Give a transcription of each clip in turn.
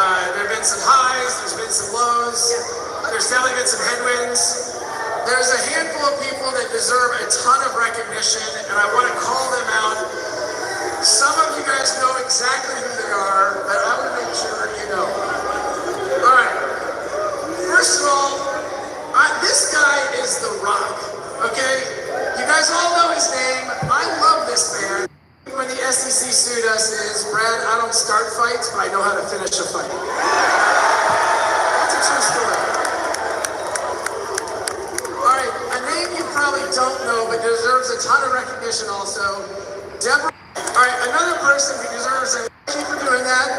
There have been some highs, there's been some lows, there's definitely been some headwinds. There's a handful of people that deserve a ton of recognition, and I want to call them out. Some of you guys know exactly who they are, but I want to make sure you know. All right. First of all, this guy is The Rock, okay? You guys all know his name. I love this man. When the SEC sued us is, Brad, I don't start fights, but I know how to finish a fight. That's a true story. All right, a name you probably don't know, but deserves a ton of recognition also. Deborah. All right, another person who deserves a thank you for doing that.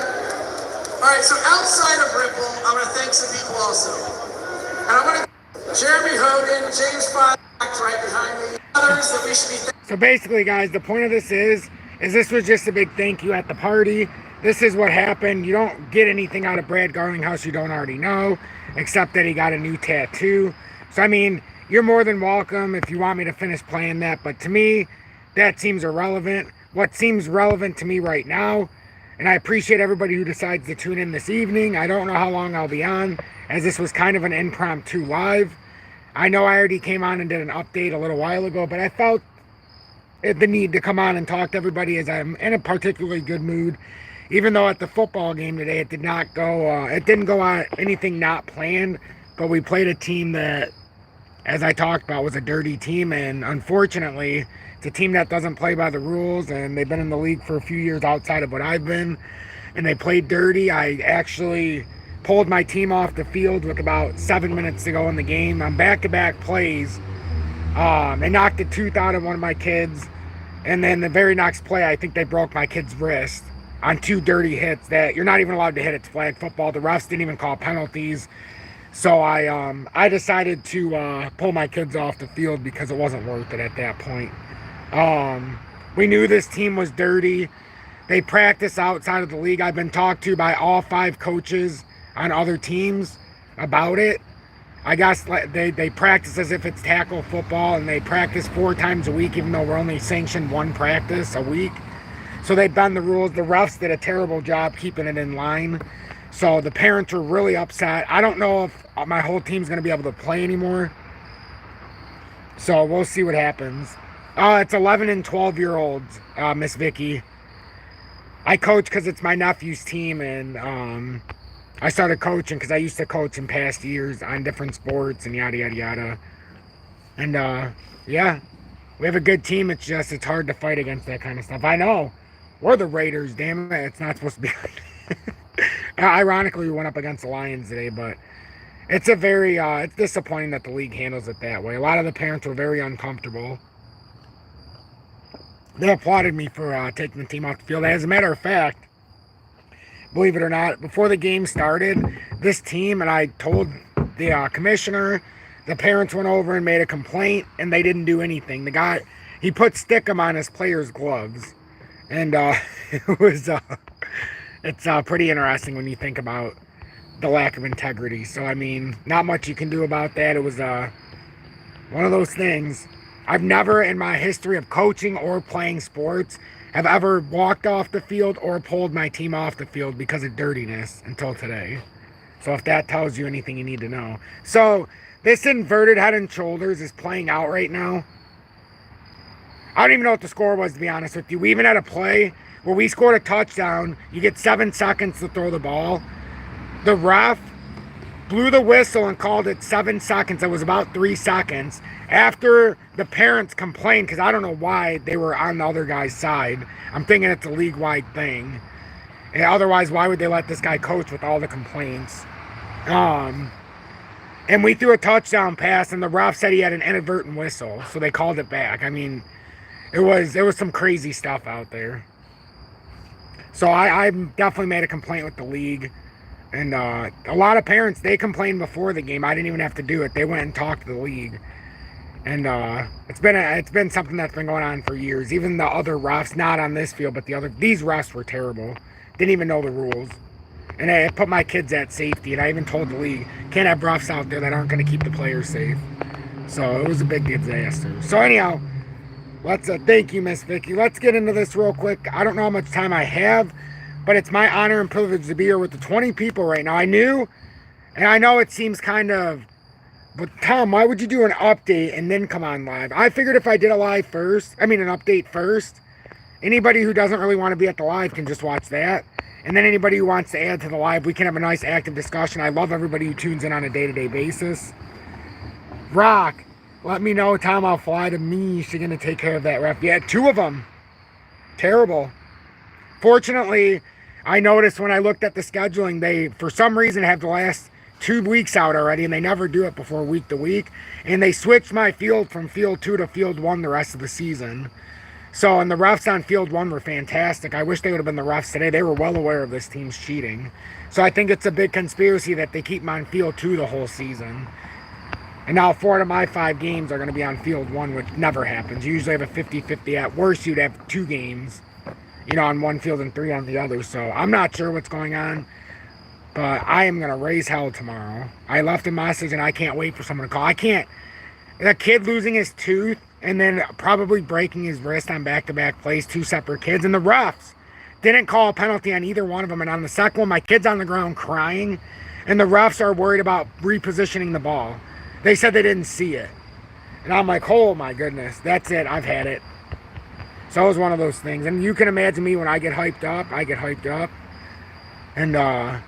All right, so outside of Ripple, I'm going to thank some people also. And I'm going to Jeremy Hogan, James Fox, right behind me. Others that we should be thanking. So basically, guys, the point of this is this was just a big thank you at the party. This is what happened. You don't get anything out of Brad Garlinghouse you don't already know, except that he got a new tattoo. So, I mean, you're more than welcome if you want me to finish playing that. But to me, that seems irrelevant. What seems relevant to me right now, and I appreciate everybody who decides to tune in this evening. I don't know how long I'll be on, as this was kind of an impromptu live. I know I already came on and did an update a little while ago, but I felt the need to come on and talk to everybody as I'm in a particularly good mood. Even though at the football game today, it didn't go on anything not planned, but we played a team that, as I talked about, was a dirty team, and unfortunately, it's a team that doesn't play by the rules, and they've been in the league for a few years outside of what I've been, and they played dirty. I actually pulled my team off the field with about 7 minutes to go in the game on back-to-back plays. They knocked the tooth out of one of my kids, and then the very next play, I think they broke my kid's wrist on 2 dirty hits that you're not even allowed to hit. It's flag football. The refs didn't even call penalties. So I decided to pull my kids off the field because it wasn't worth it at that point. We knew this team was dirty. They practice outside of the league. I've been talked to by all 5 coaches on other teams about it. I guess they practice as if it's tackle football, and they practice 4 times a week, even though we're only sanctioned 1 practice a week. So they bend the rules. The refs did a terrible job keeping it in line. So the parents were really upset. I don't know if my whole team's going to be able to play anymore. So we'll see what happens. It's 11 and 12-year-olds, Miss Vicky. I coach because it's my nephew's team, and I started coaching because I used to coach in past years on different sports and yada, yada, yada. And, yeah, we have a good team. It's hard to fight against that kind of stuff. I know. We're the Raiders, damn it. It's not supposed to be Ironically, we went up against the Lions today, but it's it's disappointing that the league handles it that way. A lot of the parents were very uncomfortable. They applauded me for taking the team off the field. As a matter of fact, believe it or not, before the game started, this team, and I told the commissioner, the parents went over and made a complaint, and they didn't do anything. The guy, he put stickum on his players' gloves, and it's pretty interesting when you think about the lack of integrity. So, I mean, not much you can do about that. It was one of those things. I've never in my history of coaching or playing sports have ever walked off the field or pulled my team off the field because of dirtiness until today. So if that tells you anything you need to know. So this inverted head and shoulders is playing out right now. I don't even know what the score was, to be honest with you. We even had a play where we scored a touchdown. You get 7 seconds to throw the ball. The ref blew the whistle and called it 7 seconds. It was about 3 seconds. After the parents complained, because I don't know why they were on the other guy's side. I'm thinking it's a league-wide thing. And otherwise, why would they let this guy coach with all the complaints? And we threw a touchdown pass, and the ref said he had an inadvertent whistle, so they called it back. I mean, it was some crazy stuff out there. So I definitely made a complaint with the league. And a lot of parents, they complained before the game. I didn't even have to do it. They went and talked to the league. And it's been something that's been going on for years. Even the other refs, not on this field, but these refs were terrible. Didn't even know the rules. And it put my kids at safety. And I even told the league, can't have refs out there that aren't going to keep the players safe. So it was a big disaster. So anyhow, let's thank you, Miss Vicky. Let's get into this real quick. I don't know how much time I have, but it's my honor and privilege to be here with the 20 people right now. I knew, and I know it seems kind of, but Tom, why would you do an update and then come on live? I figured if I did a live first, an update first, anybody who doesn't really want to be at the live can just watch that. And then anybody who wants to add to the live, we can have a nice active discussion. I love everybody who tunes in on a day-to-day basis. Rock, let me know, Tom, I'll fly to me. She's going to take care of that ref. Yeah, 2 of them. Terrible. Fortunately, I noticed when I looked at the scheduling, they, for some reason, have the last 2 weeks out already, and they never do it before week to week. And they switched my field from field 2 to field 1 the rest of the season. So, and the refs on field 1 were fantastic. I wish they would have been the refs today. They were well aware of this team's cheating. So I think it's a big conspiracy that they keep them on field 2 the whole season. And now 4 out of my 5 games are going to be on field 1, which never happens. You usually have a 50-50. At worst, you'd have 2 games, on one field and 3 on the other. So I'm not sure what's going on, but I am going to raise hell tomorrow. I left a message, and I can't wait for someone to call. I can't. That kid losing his tooth and then probably breaking his wrist on back-to-back plays, 2 separate kids. And the refs didn't call a penalty on either one of them. And on the second one, my kid's on the ground crying, and the refs are worried about repositioning the ball. They said they didn't see it. And I'm like, oh my goodness, that's it. I've had it. So it was one of those things. And you can imagine me when I get hyped up. I get hyped up. And I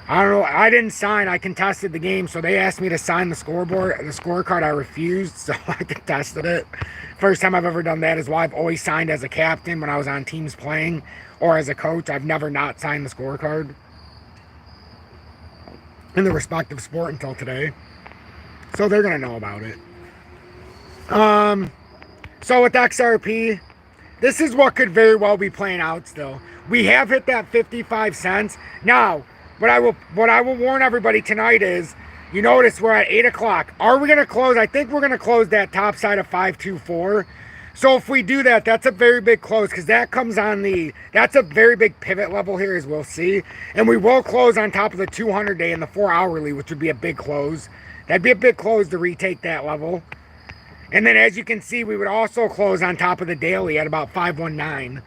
don't know. I didn't sign. I contested the game. So they asked me to sign the scoreboard, the scorecard. I refused. So I contested it. First time I've ever done that is why I've always signed as a captain when I was on teams playing, or as a coach. I've never not signed the scorecard in the respective sport until today. So they're going to know about it. So with XRP, this is what could very well be playing out still. We have hit that 55 cents. Now, what I will warn everybody tonight is, you notice we're at 8 o'clock. Are we going to close? I think we're going to close that top side of 524. So if we do that, that's a very big close, because that comes on that's a very big pivot level here, as we'll see. And we will close on top of the 200-day and the 4-hourly, which would be a big close. That'd be a big close to retake that level. And then as you can see, we would also close on top of the daily at about 519.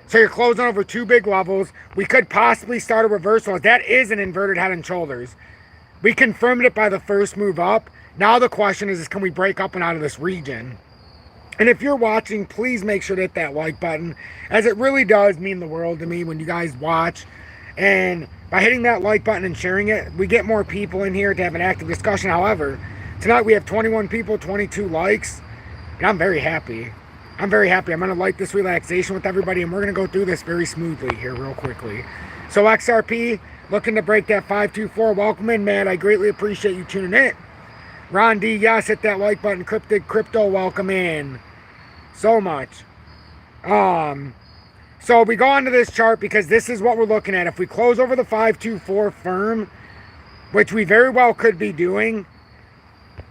So you're closing over 2 big levels. We could possibly start a reversal. That is an inverted head and shoulders. We confirmed it by the first move up. Now the question is can we break up and out of this region? And if you're watching, please make sure to hit that like button, as it really does mean the world to me when you guys watch. And by hitting that like button and sharing it, we get more people in here to have an active discussion. However, tonight we have 21 people, 22 likes, and I'm very happy. I'm very happy. I'm going to like this relaxation with everybody, and we're going to go through this very smoothly here real quickly. So XRP, looking to break that 524. Welcome in, Matt. I greatly appreciate you tuning in. Ron D, yes, hit that like button. Cryptic Crypto, welcome in. So much. So we go on to this chart because this is what we're looking at. If we close over the 524 firm, which we very well could be doing,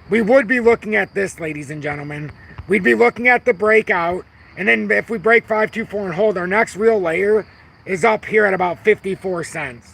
we would be looking at this, ladies and gentlemen. We'd be looking at the breakout, and then if we break 524 and hold, our next real layer is up here at about 54 cents.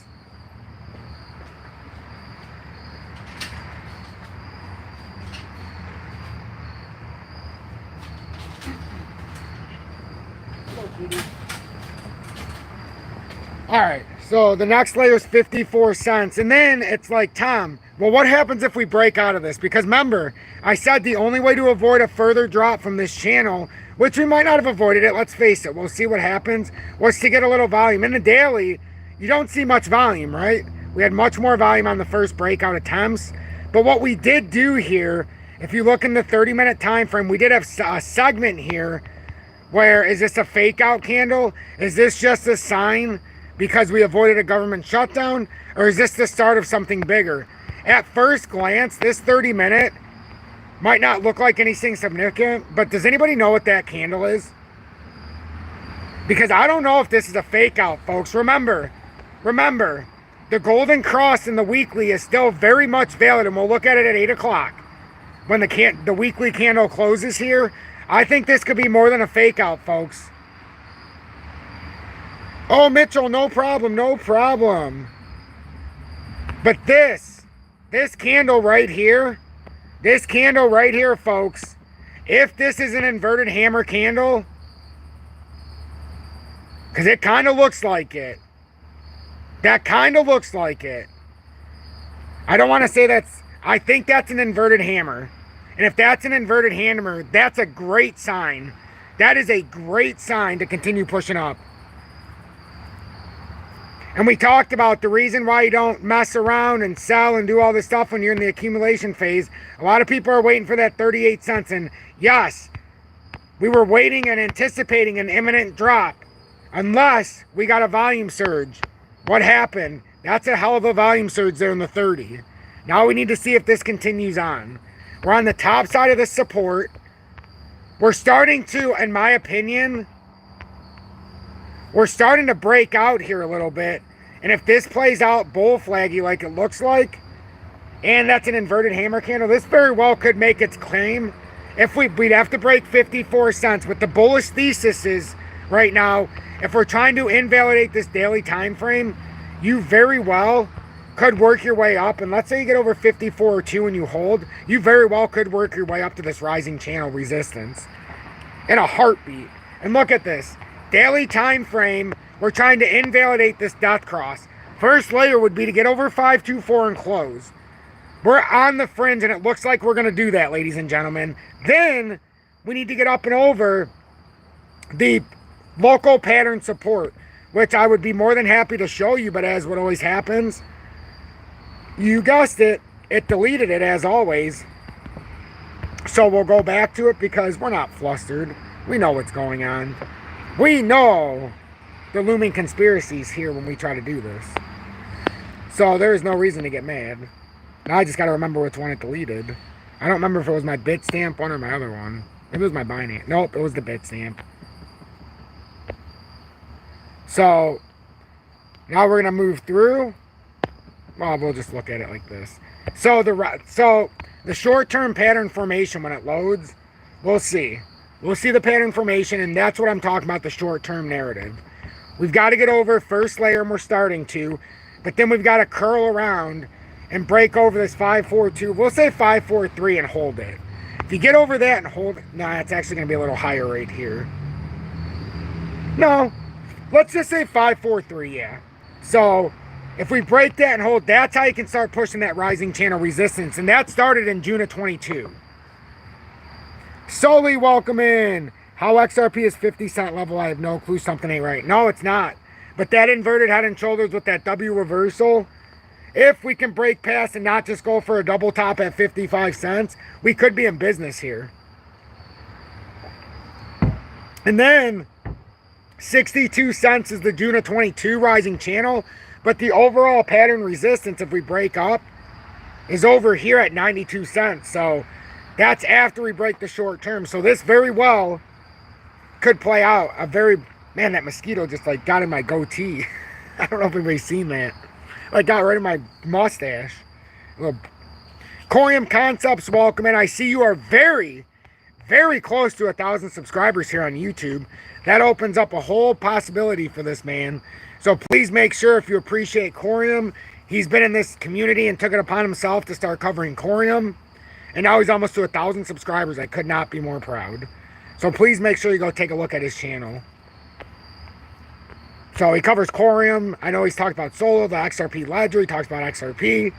All right, so the next layer is 54 cents, and then it's like, Tom, well, what happens if we break out of this? Because remember, I said the only way to avoid a further drop from this channel, which we might not have avoided it, let's face it, we'll see what happens, was to get a little volume. In the daily, you don't see much volume, right? We had much more volume on the first breakout attempts, but what we did do here, if you look in the 30-minute time frame, we did have a segment here where, is this a fake out candle? Is this just a sign because we avoided a government shutdown? Or is this the start of something bigger? At first glance, this 30-minute might not look like anything significant, but does anybody know what that candle is? Because I don't know if this is a fake out, folks. Remember, the golden cross in the weekly is still very much valid, and we'll look at it at 8 o'clock when the weekly candle closes here. I think this could be more than a fake out, folks. Oh, Mitchell, no problem, no problem. But this candle right here, folks, if this is an inverted hammer candle, Because it kind of looks like it. That kind of looks like it. I don't want to say that's... I think that's an inverted hammer. And if that's an inverted hammer, that's a great sign. That is a great sign to continue pushing up. And we talked about the reason why you don't mess around and sell and do all this stuff when you're in the accumulation phase. A lot of people are waiting for that 38 cents. And yes, we were waiting and anticipating an imminent drop. Unless we got a volume surge. What happened? That's a hell of a volume surge there in the 30. Now we need to see if this continues on. We're on the top side of the support. We're starting to, in my opinion, we're starting to break out here a little bit. And if this plays out bull flaggy like it looks like, and that's an inverted hammer candle, this very well could make its claim. If we'd have to break 54 cents. But the bullish thesis is right now, if we're trying to invalidate this daily time frame, you very well could work your way up. And let's say you get over 54.2 and you hold, you very well could work your way up to this rising channel resistance in a heartbeat. And look at this. Daily time frame, we're trying to invalidate this death cross. First layer would be to get over 524 and close. We're on the fringe, and it looks like we're going to do that, ladies and gentlemen. Then we need to get up and over the local pattern support, which I would be more than happy to show you, but as what always happens, you guessed it, it deleted it as always. So we'll go back to it because we're not flustered. We know what's going on. We know the looming conspiracies here when we try to do this. So there is no reason to get mad. Now I just got to remember which one it deleted. I don't remember if it was my Bitstamp one or my other one. Maybe it was my Binance. Nope, it was the Bitstamp. So now we're going to move through. Well, we'll just look at it like this. So the short-term pattern formation when it loads, we'll see. We'll see the pattern formation, and that's what I'm talking about, the short-term narrative. We've got to get over first layer, and we're starting to, but then we've got to curl around and break over this 542. We'll say 543 and hold it. If you get over that and hold it, nah, it's actually going to be a little higher right here. No, let's just say 543, yeah. So if we break that and hold, that's how you can start pushing that rising channel resistance, and that started in June of 22. Solely welcome in. How XRP is 50 cent level, I have no clue. Something ain't right. No, it's not. But that inverted head and shoulders with that W reversal, if we can break past and not just go for a double top at 55 cents, we could be in business here. And then 62 cents is the June of 22 rising channel. But the overall pattern resistance, if we break up, is over here at 92 cents. So that's after we break the short term. So this very well could play out a very... Man, that mosquito just like got in my goatee. I don't know if anybody's seen that. Like got right in my mustache. Corium Concepts, welcome in. I see you are very, very close to 1,000 subscribers here on YouTube. That opens up a whole possibility for this man. So please make sure if you appreciate Corium, he's been in this community and took it upon himself to start covering Corium. And now he's almost to 1,000 subscribers. I could not be more proud. So please make sure you go take a look at his channel. So he covers Corium. I know he's talked about Solo, the XRP ledger. He talks about XRP.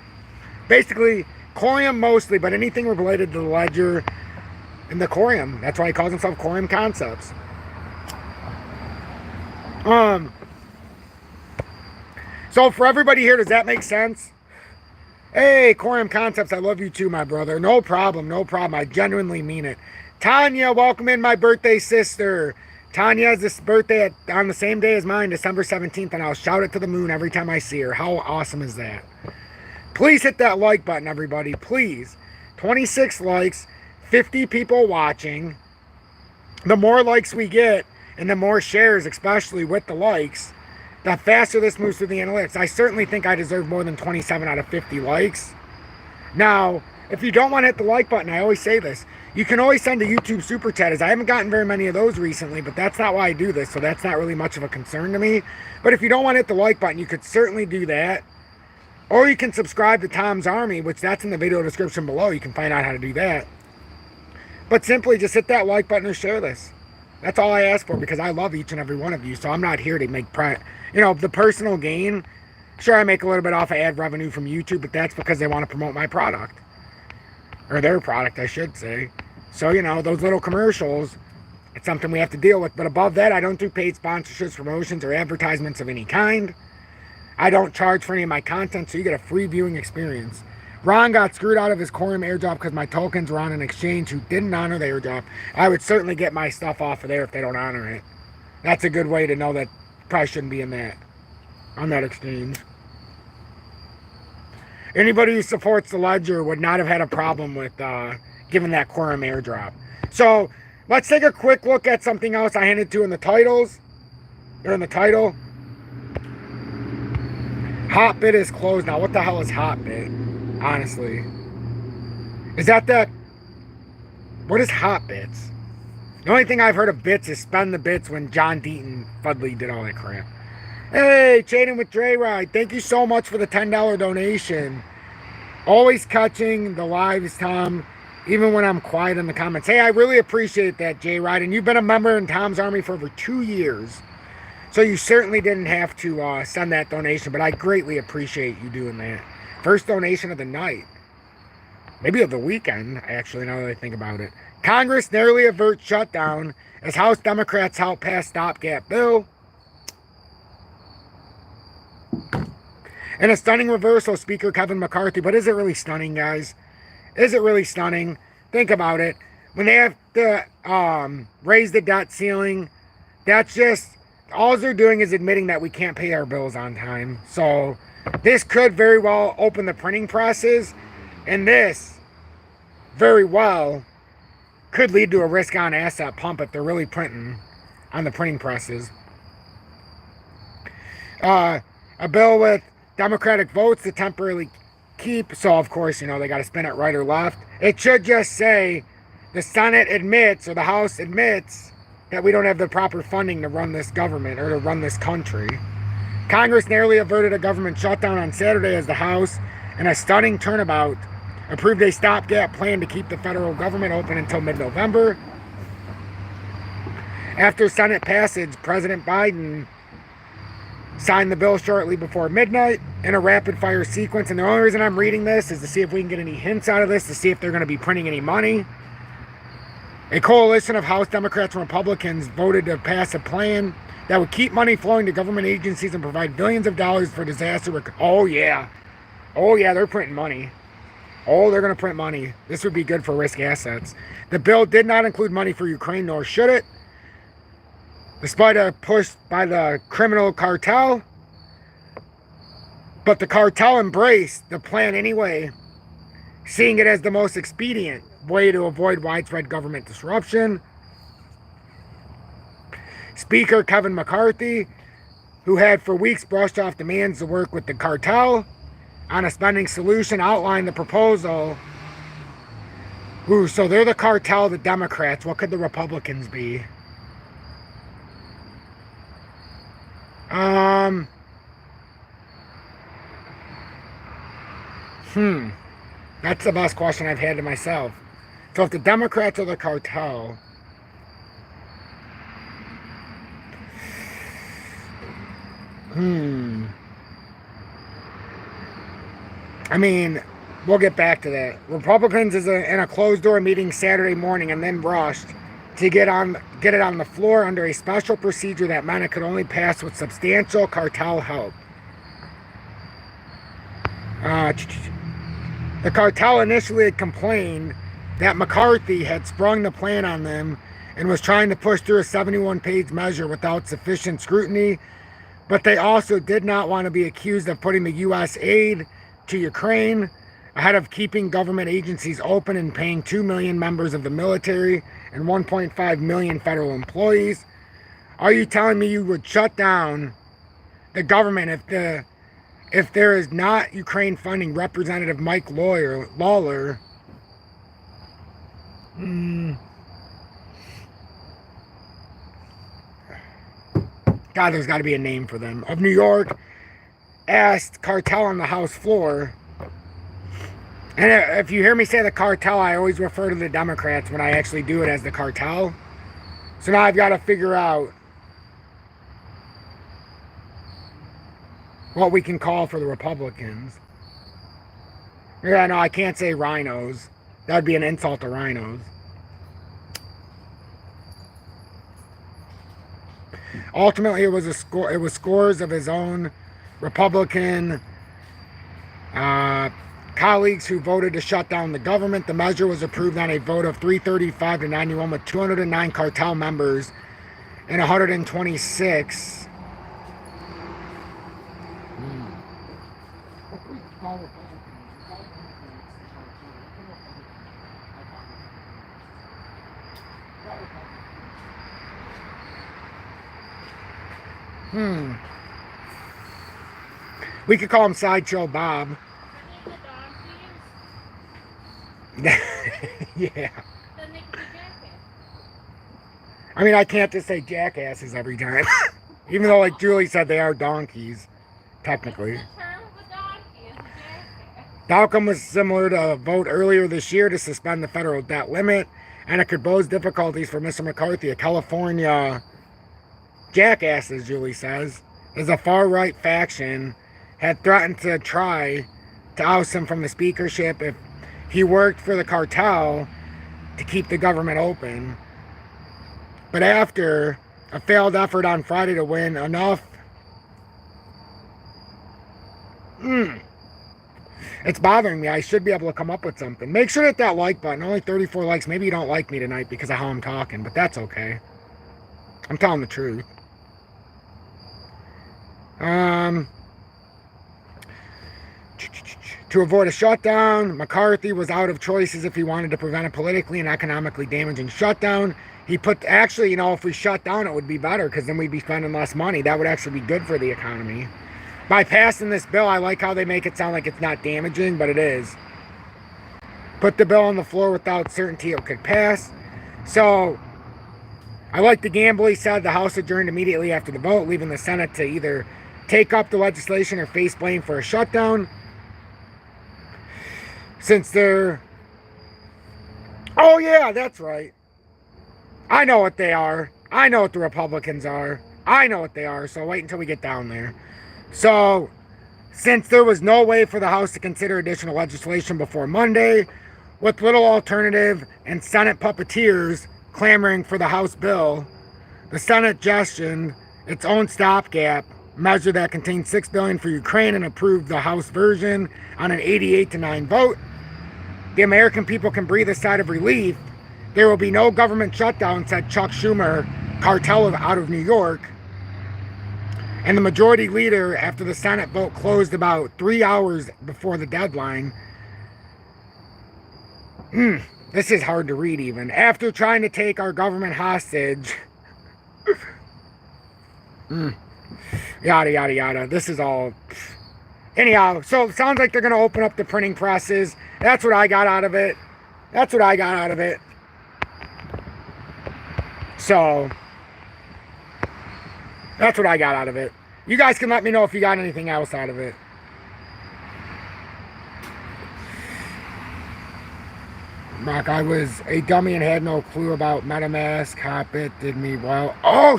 Basically, Corium mostly, but anything related to the ledger and the Corium. That's why he calls himself Corium Concepts. So for everybody here, does that make sense? Hey, Corium Concepts, I love you too, my brother. No problem, no problem. I genuinely mean it. Tanya, welcome in, my birthday sister. Tanya has this birthday on the same day as mine, December 17th, and I'll shout it to the moon every time I see her. How awesome is that? Please hit that like button, everybody. Please. 26 likes, 50 people watching. The more likes we get, and the more shares, especially with the likes, the faster this moves through the analytics. I certainly think I deserve more than 27 out of 50 likes. Now, if you don't want to hit the like button, I always say this, you can always send a YouTube super chat. As I haven't gotten very many of those recently, but that's not why I do this, so that's not really much of a concern to me. But if you don't want to hit the like button, you could certainly do that. Or you can subscribe to Tom's Army, which that's in the video description below. You can find out how to do that. But simply just hit that like button or share this. That's all I ask for, because I love each and every one of you. So I'm not here to make the personal gain. Sure, I make a little bit off of ad revenue from YouTube, but that's because they want to promote my product. Or their product, I should say. So, those little commercials, it's something we have to deal with. But above that, I don't do paid sponsorships, promotions, or advertisements of any kind. I don't charge for any of my content, so you get a free viewing experience. Ron got screwed out of his Quorum airdrop because my tokens were on an exchange who didn't honor the airdrop. I would certainly get my stuff off of there if they don't honor it. That's a good way to know that probably shouldn't be on that exchange. Anybody who supports the Ledger would not have had a problem with giving that Quorum airdrop. So let's take a quick look at something else I handed to in the titles. Or in the title. Hotbit is closed now. What the hell is Hotbit? Honestly. Is that the... What is Hotbits? The only thing I've heard of bits is Spend the Bits when John Deaton Fudley did all that crap. Hey, Chaden with Dre Ride. Thank you so much for the $10 donation. Always catching the lives, Tom, even when I'm quiet in the comments. Hey, I really appreciate that, J Ride. And you've been a member in Tom's Army for over 2 years. So you certainly didn't have to send that donation, but I greatly appreciate you doing that. First donation of the night. Maybe of the weekend, actually, now that I think about it. Congress narrowly averts shutdown as House Democrats help pass stopgap bill. And a stunning reversal, Speaker Kevin McCarthy. But is it really stunning, guys? Is it really stunning? Think about it. When they have to raise the debt ceiling, that's just... all they're doing is admitting that we can't pay our bills on time. So this could very well open the printing presses. And this, very well, could lead to a risk-on asset pump if they're really printing on the printing presses. A bill with Democratic votes to temporarily keep. So, of course, they got to spin it right or left. It should just say the Senate admits, or the House admits, that we don't have the proper funding to run this government or to run this country. Congress narrowly averted a government shutdown on Saturday as the House, in a stunning turnabout, approved a stopgap plan to keep the federal government open until mid-November. After Senate passage, President Biden signed the bill shortly before midnight in a rapid-fire sequence. And the only reason I'm reading this is to see if we can get any hints out of this, to see if they're going to be printing any money. A coalition of House Democrats and Republicans voted to pass a plan that would keep money flowing to government agencies and provide billions of dollars for disaster. Oh, yeah, they're printing money. Oh, they're going to print money. This would be good for risk assets. The bill did not include money for Ukraine, nor should it. Despite a push by the criminal cartel. But the cartel embraced the plan anyway, seeing it as the most expedient way to avoid widespread government disruption. Speaker Kevin McCarthy, who had for weeks brushed off demands to work with the cartel on a spending solution, outlined the proposal. Ooh, so they're the cartel, the Democrats. What could the Republicans be? That's the best question I've had to myself. So if the Democrats are the cartel, I mean, we'll get back to that. Republicans is in a closed-door meeting Saturday morning and then rushed to get it on the floor under a special procedure that meant it could only pass with substantial cartel help. The cartel initially had complained that McCarthy had sprung the plan on them and was trying to push through a 71-page measure without sufficient scrutiny, but they also did not want to be accused of putting the U.S. aid to Ukraine ahead of keeping government agencies open and paying 2 million members of the military and 1.5 million federal employees. Are you telling me you would shut down the government if there is not Ukraine funding? Representative Mike Lawler. God, there's got to be a name for them. Of New York, asked cartel on the House floor. And if you hear me say the cartel, I always refer to the Democrats when I actually do it as the cartel. So now I've got to figure out what we can call for the Republicans. Yeah, no, I can't say rhinos. That would be an insult to rhinos. Ultimately, it was scores of his own Republican colleagues who voted to shut down the government. The measure was approved on a vote of 335 to 91 with 209 cartel members and 126. We could call him Sideshow Bob. Yeah. I mean, I can't just say jackasses every time. Even though, like Julie said, they are donkeys, technically. The outcome was similar to a vote earlier this year to suspend the federal debt limit, and it could pose difficulties for Mr. McCarthy. A California jackasses, Julie says, is a far-right faction, had threatened to try to oust him from the speakership if he worked for the cartel to keep the government open. But after a failed effort on Friday to win enough, it's bothering me. I should be able to come up with something. Make sure to hit that like button. Only 34 likes. Maybe you don't like me tonight because of how I'm talking, but that's okay. I'm telling the truth. To avoid a shutdown, McCarthy was out of choices if he wanted to prevent a politically and economically damaging shutdown. He put, actually, you know, if we shut down, it would be better because then we'd be spending less money. That would actually be good for the economy. By passing this bill, I like how they make it sound like it's not damaging, but it is. Put the bill on the floor without certainty it could pass. So, I like the gamble. He said the House adjourned immediately after the vote, leaving the Senate to either take up the legislation or face blame for a shutdown. Since they're... Oh, yeah, that's right. I know what they are. I know what the Republicans are. I know what they are, so wait until we get down there. So, since there was no way for the House to consider additional legislation before Monday, with little alternative and Senate puppeteers clamoring for the House bill, the Senate gestioned its own stopgap measure that contained $6 billion for Ukraine and approved the House version on an 88-9 vote. The American people can breathe a sigh of relief. There will be no government shutdown, said Chuck Schumer, cartel out of New York. And the majority leader, after the Senate vote closed about 3 hours before the deadline, this is hard to read even. After trying to take our government hostage, yada, yada, yada. This is all... Anyhow, so it sounds like they're going to open up the printing presses. That's what I got out of it. That's what I got out of it. So, that's what I got out of it. You guys can let me know if you got anything else out of it. Mark, I was a dummy and had no clue about MetaMask. Hopit did me well. Oh,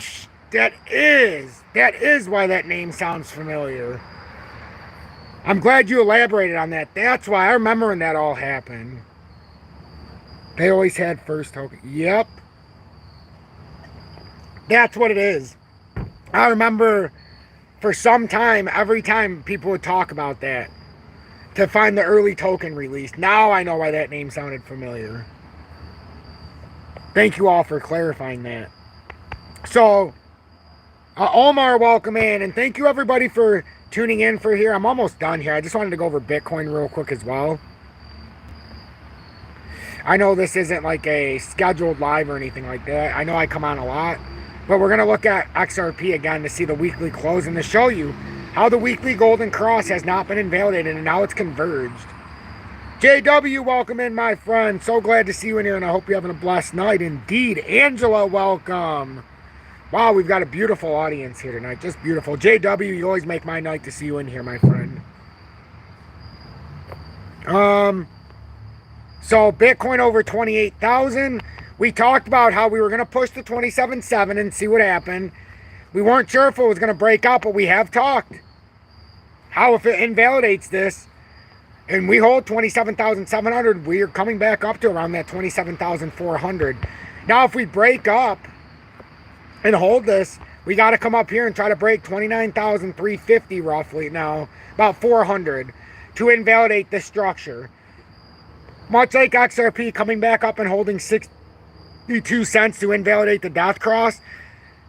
that is why that name sounds familiar. I'm glad you elaborated on that. That's why I remember when that all happened. They always had first token. Yep. That's what it is. I remember for some time, every time people would talk about that, to find the early token release. Now I know why that name sounded familiar. Thank you all for clarifying that. So, Omar, welcome in, and thank you everybody for tuning in for here. I'm almost done here. I just wanted to go over Bitcoin real quick as well. I know this isn't like a scheduled live or anything like that. I know I come on a lot. But we're going to look at XRP again to see the weekly close and to show you how the weekly golden cross has not been invalidated and now it's converged. JW, welcome in, my friend. So glad to see you in here, and I hope you're having a blessed night. Indeed. Angela, welcome. Wow, we've got a beautiful audience here tonight. Just beautiful. JW, you always make my night to see you in here, my friend. So Bitcoin over 28,000. We talked about how we were going to push the 27.7 and see what happened. We weren't sure if it was going to break out, but we have talked. How if it invalidates this, and we hold 27,700, we are coming back up to around that 27,400. Now, if we break up and hold this, we got to come up here and try to break 29,350 roughly now, about 400, to invalidate this structure. Much like XRP coming back up and holding 62 cents to invalidate the death cross,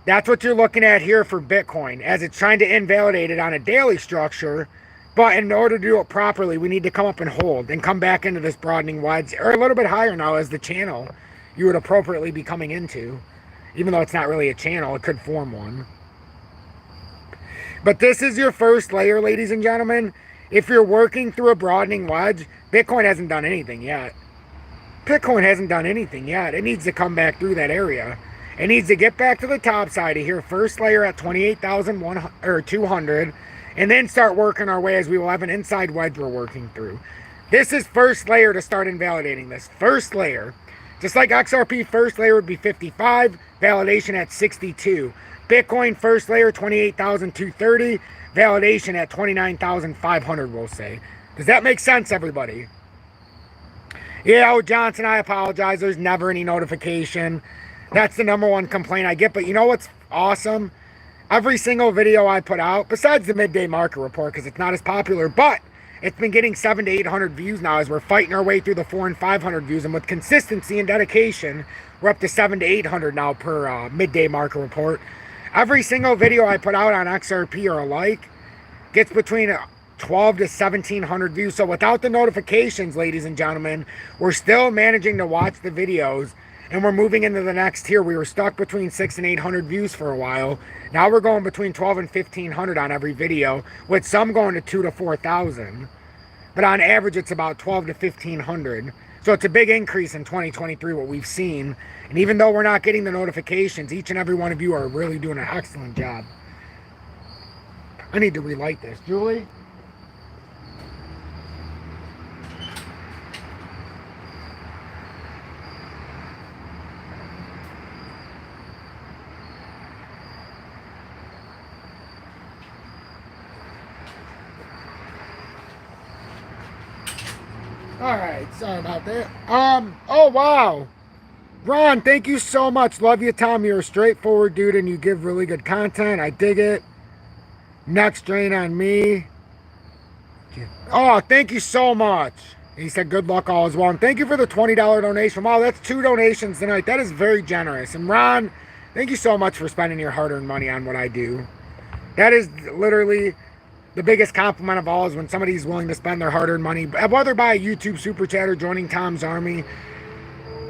that's what you're looking at here for Bitcoin, as it's trying to invalidate it on a daily structure. But in order to do it properly, we need to come up and hold and come back into this broadening wedge, or a little bit higher now as the channel you would appropriately be coming into. Even though it's not really a channel, it could form one. But this is your first layer, ladies and gentlemen. If you're working through a broadening wedge, Bitcoin hasn't done anything yet. Bitcoin hasn't done anything yet. It needs to come back through that area. It needs to get back to the top side of here. First layer at 28,200. And then start working our way as we will have an inside wedge we're working through. This is first layer to start invalidating this. First layer. Just like XRP, first layer would be 55. Validation at 62. Bitcoin first layer 28,230. Validation at 29,500, we'll say. Does that make sense, everybody? Yeah, oh, Johnson, I apologize. There's never any notification. That's the number one complaint I get. But you know what's awesome? Every single video I put out, besides the midday market report, because it's not as popular, but it's been getting 700 to 800 views now as we're fighting our way through the 400 and 500 views. And with consistency and dedication, we're up to 700 to 800 now per midday market report. Every single video I put out on XRP or alike gets between 12 to 1,700 views. So without the notifications, ladies and gentlemen, we're still managing to watch the videos. And we're moving into the next tier. We were stuck between 600 and 800 views for a while. Now we're going between 12 and 1,500 on every video, with some going to 2,000 to 4,000. But on average, it's about 12 to 1,500. So it's a big increase in 2023, what we've seen. And even though we're not getting the notifications, each and every one of you are really doing an excellent job. I need to relight this. Julie? Alright, sorry about that. Oh wow. Ron, thank you so much. Love you, Tom. You're a straightforward dude and you give really good content. I dig it. Next drain on me. Oh, thank you so much. He said good luck all as well. And thank you for the $20 donation. Wow, that's 2 donations tonight. That is very generous. And Ron, thank you so much for spending your hard-earned money on what I do. That is literally the biggest compliment of all, is when somebody's willing to spend their hard-earned money, whether by a YouTube super chat or joining Tom's army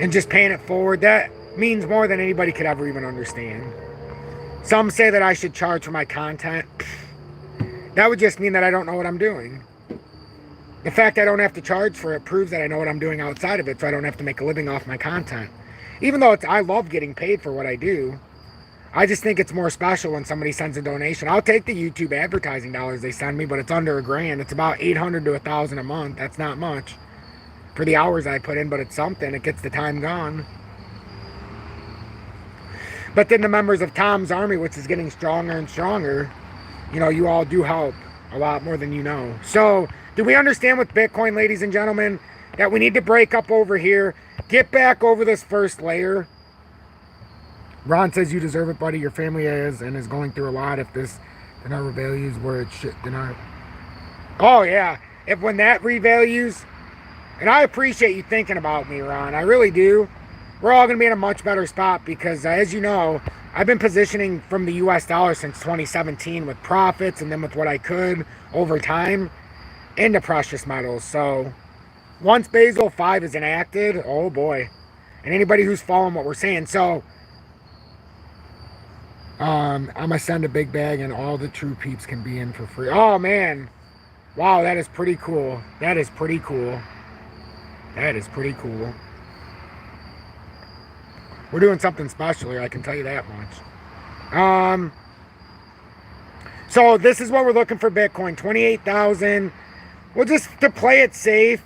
and just paying it forward. That means more than anybody could ever even understand. Some say that I should charge for my content. That would just mean that I don't know what I'm doing. The fact I don't have to charge for it proves that I know what I'm doing outside of it, so I don't have to make a living off my content. Even though I love getting paid for what I do, I just think it's more special when somebody sends a donation. I'll take the YouTube advertising dollars they send me, but it's under $1,000. It's about 800 to 1,000 a month. That's not much for the hours I put in, but it's something. It gets the time gone. But then the members of Tom's army, which is getting stronger and stronger, you know, you all do help a lot more than you know. So, do we understand with Bitcoin, ladies and gentlemen, that we need to break up over here, get back over this first layer? Ron says you deserve it, buddy. Your family is and is going through a lot. If this dinar revalues where it should dinar. Oh yeah, if when that revalues, and I appreciate you thinking about me, Ron. I really do. We're all going to be in a much better spot because, as you know, I've been positioning from the U.S. dollar since 2017 with profits and then with what I could over time into precious metals. So once Basel 5 is enacted, oh boy, and anybody who's following what we're saying, so. I'm gonna send a big bag and all the true peeps can be in for free. Oh man, wow, that is pretty cool. That is pretty cool. That is pretty cool. We're doing something special here, I can tell you that much. So this is what we're looking for Bitcoin, 28,000. We'll just, to play it safe,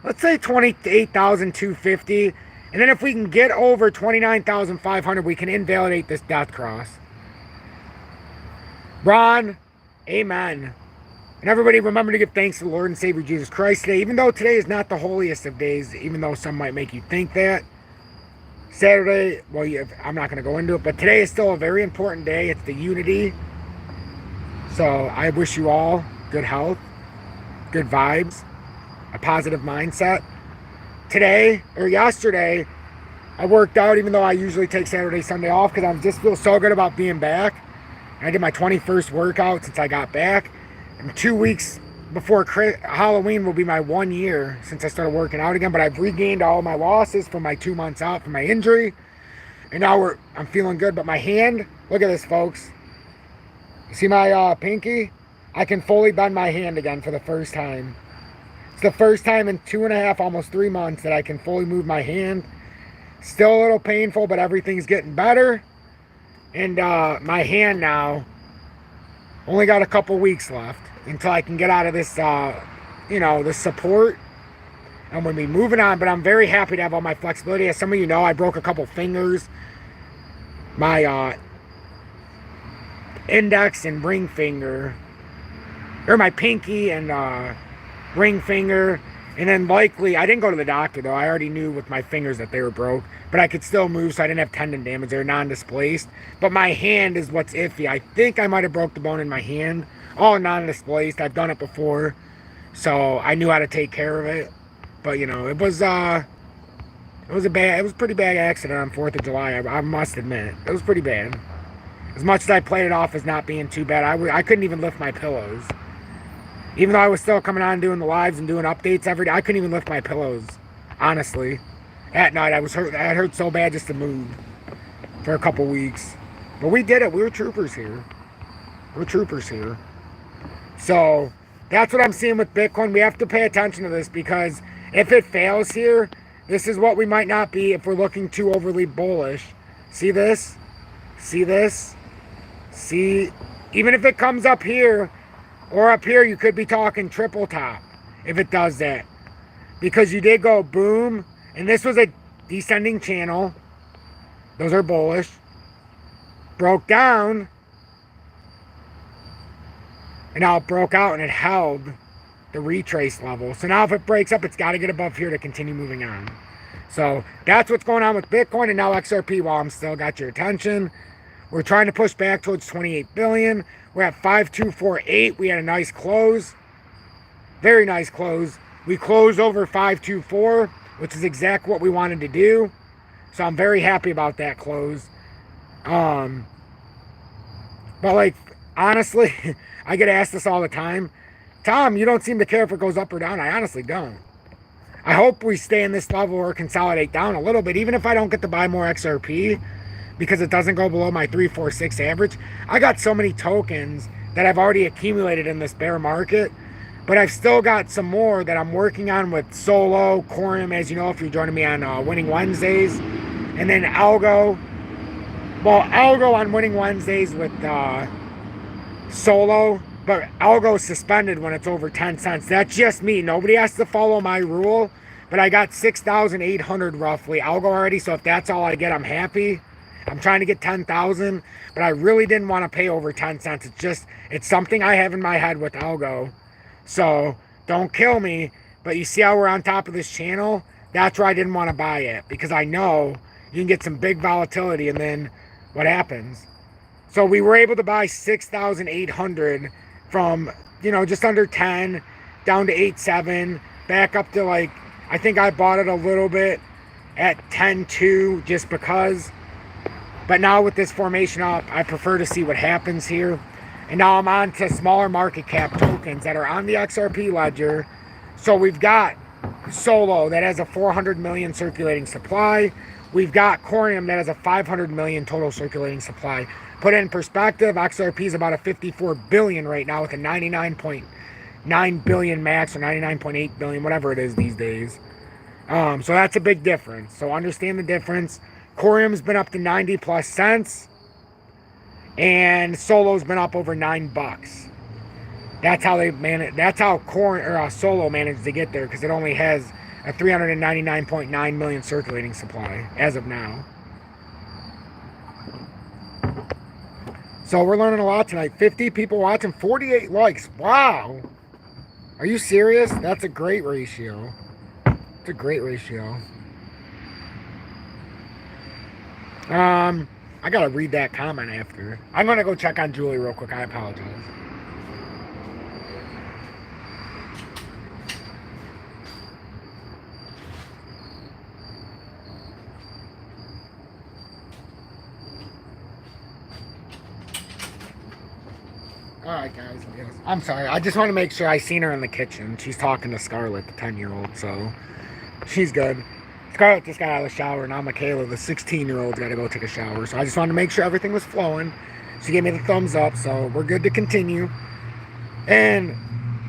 let's say 28,250. And then if we can get over 29,500, we can invalidate this death cross. Ron, amen. And everybody remember to give thanks to the Lord and Savior Jesus Christ today. Even though today is not the holiest of days, even though some might make you think that. Saturday, well, I'm not going to go into it, but today is still a very important day. It's the unity. So I wish you all good health, good vibes, a positive mindset. Today, or yesterday, I worked out, even though I usually take Saturday, Sunday off, because I just feel so good about being back. I did my 21st workout since I got back. And 2 weeks before Halloween will be my 1 year since I started working out again. But I've regained all my losses from my 2 months out from my injury. And now I'm feeling good. But my hand, look at this, folks. You see my pinky? I can fully bend my hand again for the first time. It's the first time in 2.5, almost 3 months that I can fully move my hand. Still a little painful, but everything's getting better. And my hand now, only got a couple weeks left until I can get out of this, this support. And we'll be moving on, but I'm very happy to have all my flexibility. As some of you know, I broke a couple fingers. My index and ring finger, or my pinky and ring finger. And then likely, I didn't go to the doctor though. I already knew with my fingers that they were broke. But I could still move, so I didn't have tendon damage. They're non-displaced. But my hand is what's iffy. I think I might have broke the bone in my hand. All non-displaced. I've done it before. So I knew how to take care of it. But, it was a pretty bad accident on 4th of July. I must admit. It was pretty bad. As much as I played it off as not being too bad, I couldn't even lift my pillows. Even though I was still coming on doing the lives and doing updates every day, I couldn't even lift my pillows, honestly. At night, I hurt so bad just to move for a couple weeks. But we did it. We were troopers here. We're troopers here. So that's what I'm seeing with Bitcoin. We have to pay attention to this because if it fails here, this is what we might not be if we're looking too overly bullish. See this? See this? See? Even if it comes up here, or up here, you could be talking triple top if it does that. Because you did go boom, and this was a descending channel. Those are bullish. Broke down, and now it broke out and it held the retrace level. So now if it breaks up, it's got to get above here to continue moving on. So that's what's going on with Bitcoin. And now XRP, while I'm still got your attention, we're trying to push back towards 28 billion. We're at 5248. We had a nice close. Very nice close. We closed over 524, which is exactly what we wanted to do. So I'm very happy about that close. But like, honestly, I get asked this all the time. Tom, you don't seem to care if it goes up or down. I honestly don't. I hope we stay in this level or consolidate down a little bit, even if I don't get to buy more XRP. Because it doesn't go below my 346 average. I got so many tokens that I've already accumulated in this bear market, but I've still got some more that I'm working on with Solo, Corium, as you know, if you're joining me on Winning Wednesdays, and then Algo. Well, Algo on Winning Wednesdays with Solo, but Algo suspended when it's over 10 cents. That's just me. Nobody has to follow my rule, but I got 6,800 roughly Algo already, so if that's all I get, I'm happy. I'm trying to get 10,000, but I really didn't want to pay over 10 cents. It's something I have in my head with Algo. So don't kill me, but you see how we're on top of this channel? That's where I didn't want to buy it, because I know you can get some big volatility and then what happens? So we were able to buy 6,800 from, just under 10 down to 8.7, back up to like, I think I bought it a little bit at 10.2 just because. But now with this formation up, I prefer to see what happens here. And now I'm on to smaller market cap tokens that are on the XRP ledger. So we've got Solo that has a 400 million circulating supply. We've got Corium that has a 500 million total circulating supply. Put it in perspective, XRP is about a 54 billion right now with a 99.9 billion max or 99.8 billion, whatever it is these days. So that's a big difference. So understand the difference. Corium's been up to 90 plus cents, and Solo's been up over $9. That's how they manage. That's how Solo managed to get there, because it only has a 399.9 million circulating supply as of now. So we're learning a lot tonight. 50 people watching, 48 likes. Wow. Are you serious? That's a great ratio. It's a great ratio. I gotta read that comment after. I'm gonna go check on Julie real quick. I apologize. Alright guys, yes. I'm sorry. I just want to make sure I seen her in the kitchen. She's talking to Scarlett, the 10-year-old, so she's good. Scarlett just got out of the shower. Now Michaela, the 16-year-old, got to go take a shower. So I just wanted to make sure everything was flowing. She gave me the thumbs up, so we're good to continue. And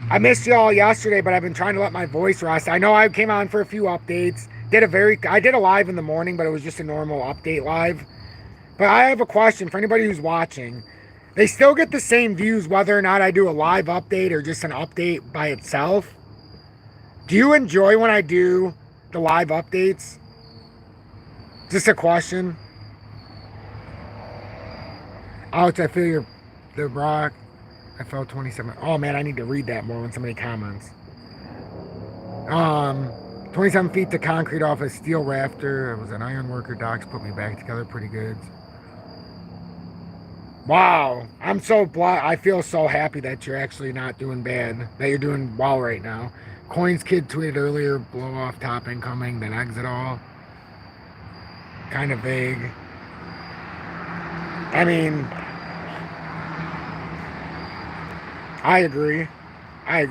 I missed y'all yesterday, but I've been trying to let my voice rest. I know I came on for a few updates. I did a live in the morning, but it was just a normal update live. But I have a question for anybody who's watching. They still get the same views whether or not I do a live update or just an update by itself. Do you enjoy when I do the live updates? Just a question. Ouch, I feel the rock. I felt 27. Oh man, I need to read that more when somebody comments. 27 feet to concrete off a steel rafter. I was an iron worker. Docs put me back together pretty good. Wow, I'm so blessed. I feel so happy that you're actually not doing bad, that you're doing well right now. Coins Kid tweeted earlier, blow off top incoming, then exit all. Kind of vague. I mean, I agree. I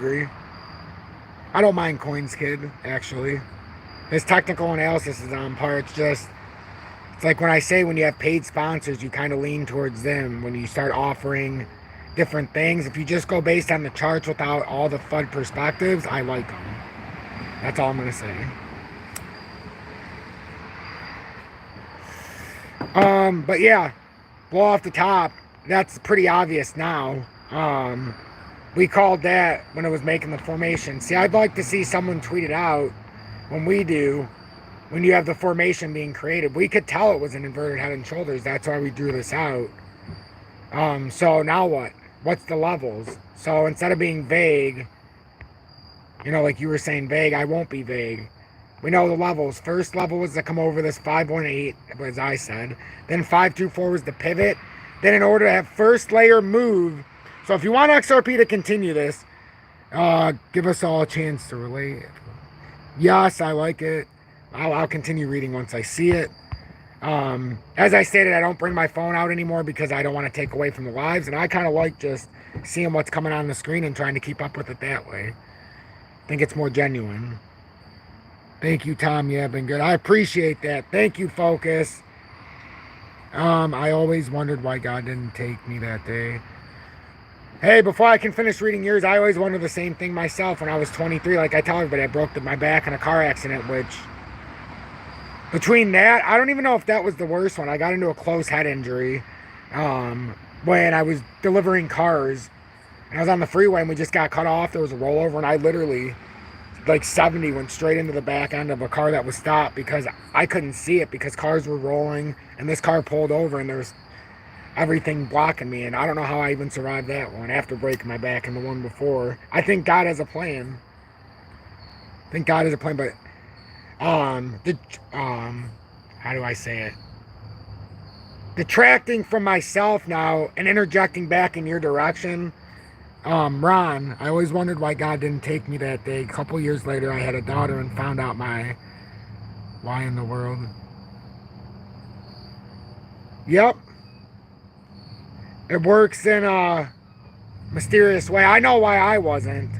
don't mind Coins Kid, actually. His technical analysis is on par. It's like when I say when you have paid sponsors, you kind of lean towards them. When you start offering different things, if you just go based on the charts without all the FUD perspectives, I like them. That's all I'm going to say. But yeah, blow off the top, that's pretty obvious now. We called that when it was making the formation. See, I'd like to see someone tweet it out when you have the formation being created. We could tell it was an inverted head and shoulders. That's why we drew this out. So now what? What's the levels? So instead of being vague, like you were saying vague, I won't be vague. We know the levels. First level was to come over this 518, as I said. Then 524 was the pivot. Then in order to have first layer move. So if you want XRP to continue this, give us all a chance to relate. Yes, I like it. I'll continue reading once I see it. As I stated, I don't bring my phone out anymore because I don't want to take away from the lives, and I kind of like just seeing what's coming on the screen and trying to keep up with it that way. I think it's more genuine. Thank you, Tom. Yeah, been good. I appreciate that. Thank you, Focus. I always wondered why God didn't take me that day. Hey, before I can finish reading yours, I always wondered the same thing myself when I was 23. Like I tell everybody, I broke my back in a car accident, which... Between that, I don't even know if that was the worst one. I got into a close head injury when I was delivering cars. And I was on the freeway and we just got cut off. There was a rollover and I literally, like 70, went straight into the back end of a car that was stopped because I couldn't see it because cars were rolling and this car pulled over and there was everything blocking me. And I don't know how I even survived that one after breaking my back and the one before. I think God has a plan. But how do I say it? Detracting from myself now and interjecting back in your direction. Ron, I always wondered why God didn't take me that day. A couple years later, I had a daughter and found out why in the world. Yep. It works in a mysterious way. I know why I wasn't.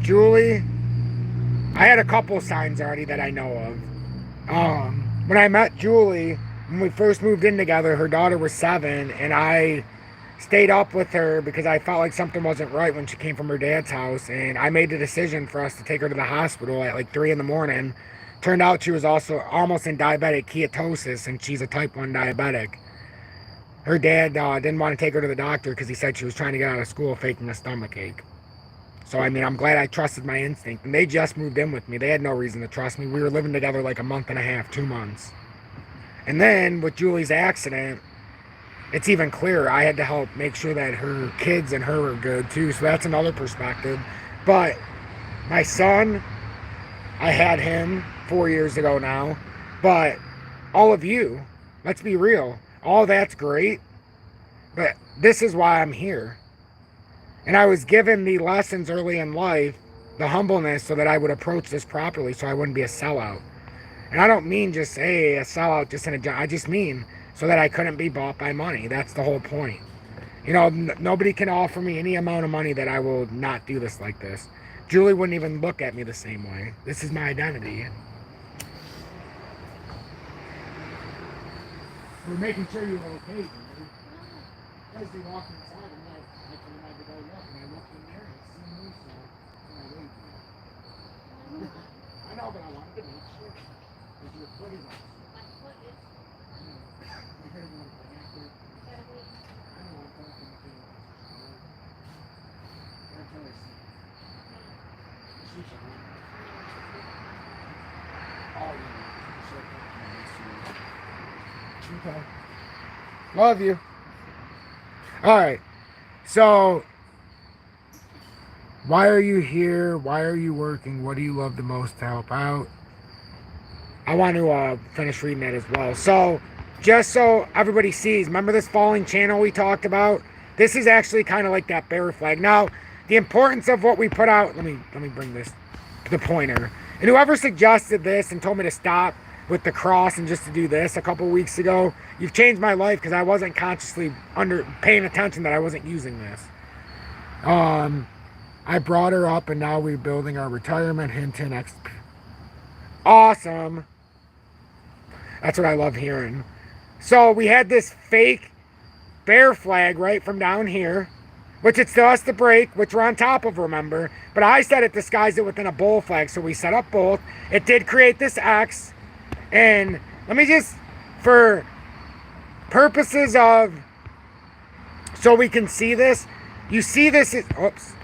Julie, I had a couple signs already that I know of. When I met Julie, when we first moved in together, her daughter was 7, and I stayed up with her because I felt like something wasn't right when she came from her dad's house, and I made the decision for us to take her to the hospital at like 3 in the morning. Turned out she was also almost in diabetic ketosis, and she's a type 1 diabetic. Her dad didn't want to take her to the doctor because he said she was trying to get out of school faking a stomach ache. So, I mean, I'm glad I trusted my instinct. And they just moved in with me. They had no reason to trust me. We were living together like a month and a half, 2 months. And then with Julie's accident, it's even clearer. I had to help make sure that her kids and her were good too. So that's another perspective. But my son, I had him 4 years ago now. But all of you, let's be real. All that's great. But this is why I'm here. And I was given the lessons early in life, the humbleness, so that I would approach this properly, so I wouldn't be a sellout. And I don't mean just, hey, a sellout just in a job. I just mean so that I couldn't be bought by money. That's the whole point. You know, nobody can offer me any amount of money that I will not do this like this. Julie wouldn't even look at me the same way. This is my identity. We're making sure you're okay. As they walk inside, I told him I had to go look, and I looked in there and I seen you, so I waited for you. I know, but I wanted to make sure. Because your foot is up. My foot is. I know. We heard you want to connect it. I know, I'm talking to you. That's how I see it. She should win. Oh, yeah. Okay. Love you. All right. So, why are you here? Why are you working? What do you love the most to help out? I want to finish reading that as well. So, just so everybody sees, remember this falling channel we talked about? This is actually kind of like that bear flag. Now, the importance of what we put out, let me bring this, the pointer. And whoever suggested this and told me to stop with the cross and just to do this a couple weeks ago, you've changed my life because I wasn't consciously paying attention that I wasn't using this. I brought her up and now we're building our retirement. Hint, hint, awesome. That's what I love hearing. So we had this fake bear flag right from down here, which it's to us to break, which we're on top of, remember. But I said it disguised it within a bull flag, so we set up both. It did create this X. And let me just, for purposes of, so we can see this, you see this is, oops,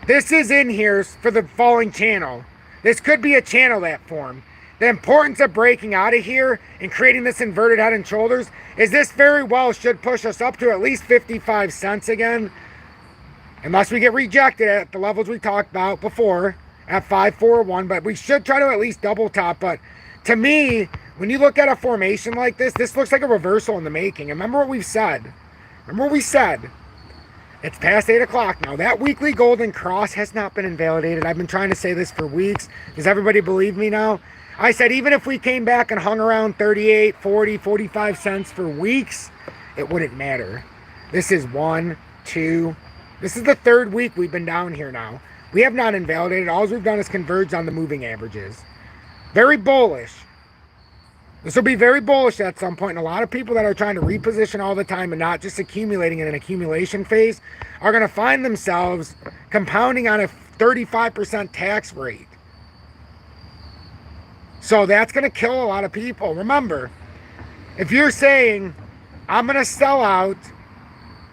this is in here for the falling channel. This could be a channel that formed. The importance of breaking out of here and creating this inverted head and shoulders is this very well should push us up to at least 55 cents again. Unless we get rejected at the levels we talked about before at 541, but we should try to at least double top. But to me, when you look at a formation like this, this looks like a reversal in the making. And remember what we've said. Remember what we said. It's past 8 o'clock now. That weekly golden cross has not been invalidated. I've been trying to say this for weeks. Does everybody believe me now? I said even if we came back and hung around 38, 40, 45 cents for weeks, it wouldn't matter. This is 1, 2. This is the third week we've been down here now. We have not invalidated. All we've done is converged on the moving averages. Very bullish. This will be very bullish at some point, and a lot of people that are trying to reposition all the time and not just accumulating in an accumulation phase are going to find themselves compounding on a 35% tax rate. So that's going to kill a lot of people. Remember, if you're saying, I'm going to sell out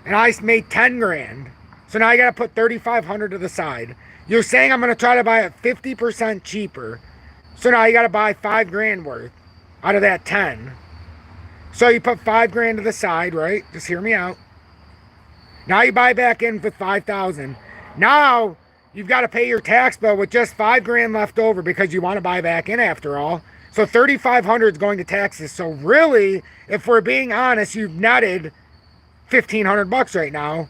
and I made 10 grand, so now I got to put 3,500 to the side. You're saying I'm going to try to buy it 50% cheaper, so now you got to buy 5 grand worth out of that 10. So you put 5 grand to the side, right? Just hear me out. Now you buy back in for 5,000. Now you've got to pay your tax bill with just 5 grand left over because you want to buy back in after all. So 3,500 is going to taxes. So really, if we're being honest, you've netted 1,500 bucks right now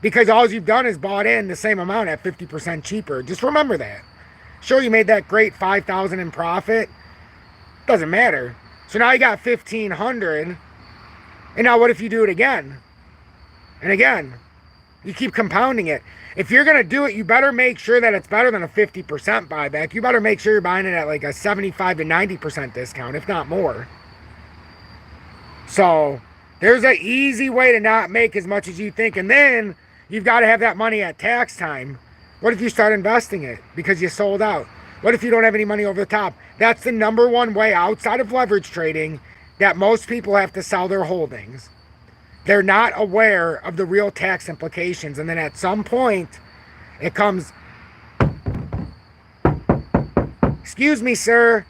because all you've done is bought in the same amount at 50% cheaper. Just remember that. Sure, you made that great 5,000 in profit. Doesn't matter. So now you got 1,500. And now what if you do it again? And again, you keep compounding it. If you're going to do it, you better make sure that it's better than a 50% buyback. You better make sure you're buying it at like a 75 to 90% discount, if not more. So there's an easy way to not make as much as you think. And then you've got to have that money at tax time. What if you start investing it because you sold out? What if you don't have any money over the top? That's the number one way outside of leverage trading that most people have to sell their holdings. They're not aware of the real tax implications. And then at some point, it comes excuse me, sir,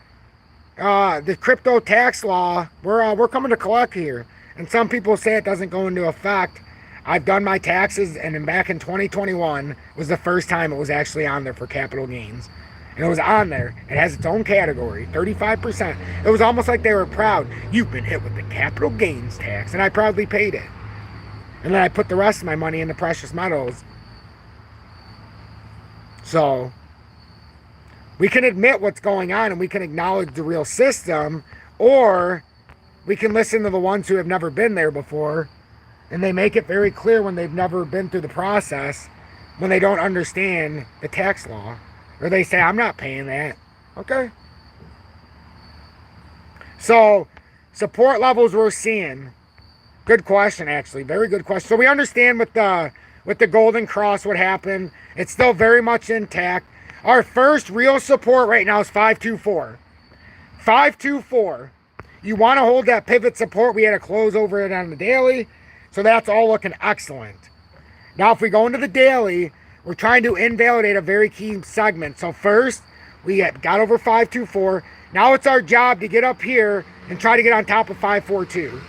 the crypto tax law, we're coming to collect here. And some people say it doesn't go into effect. I've done my taxes, and then back in 2021 was the first time it was actually on there for capital gains. And it was on there. It has its own category, 35%. It was almost like they were proud. You've been hit with the capital gains tax. And I proudly paid it. And then I put the rest of my money into precious metals. So we can admit what's going on, and we can acknowledge the real system, or we can listen to the ones who have never been there before, and they make it very clear when they've never been through the process, when they don't understand the tax law, or they say, I'm not paying that. Okay. So support levels we're seeing. Good question, actually. Very good question. So we understand with the Golden Cross what happened. It's still very much intact. Our first real support right now is 524. 524. You want to hold that pivot support. We had a close over it on the daily. So that's all looking excellent. Now, if we go into the daily, we're trying to invalidate a very key segment. So first, we got over 524. Now it's our job to get up here and try to get on top of 542.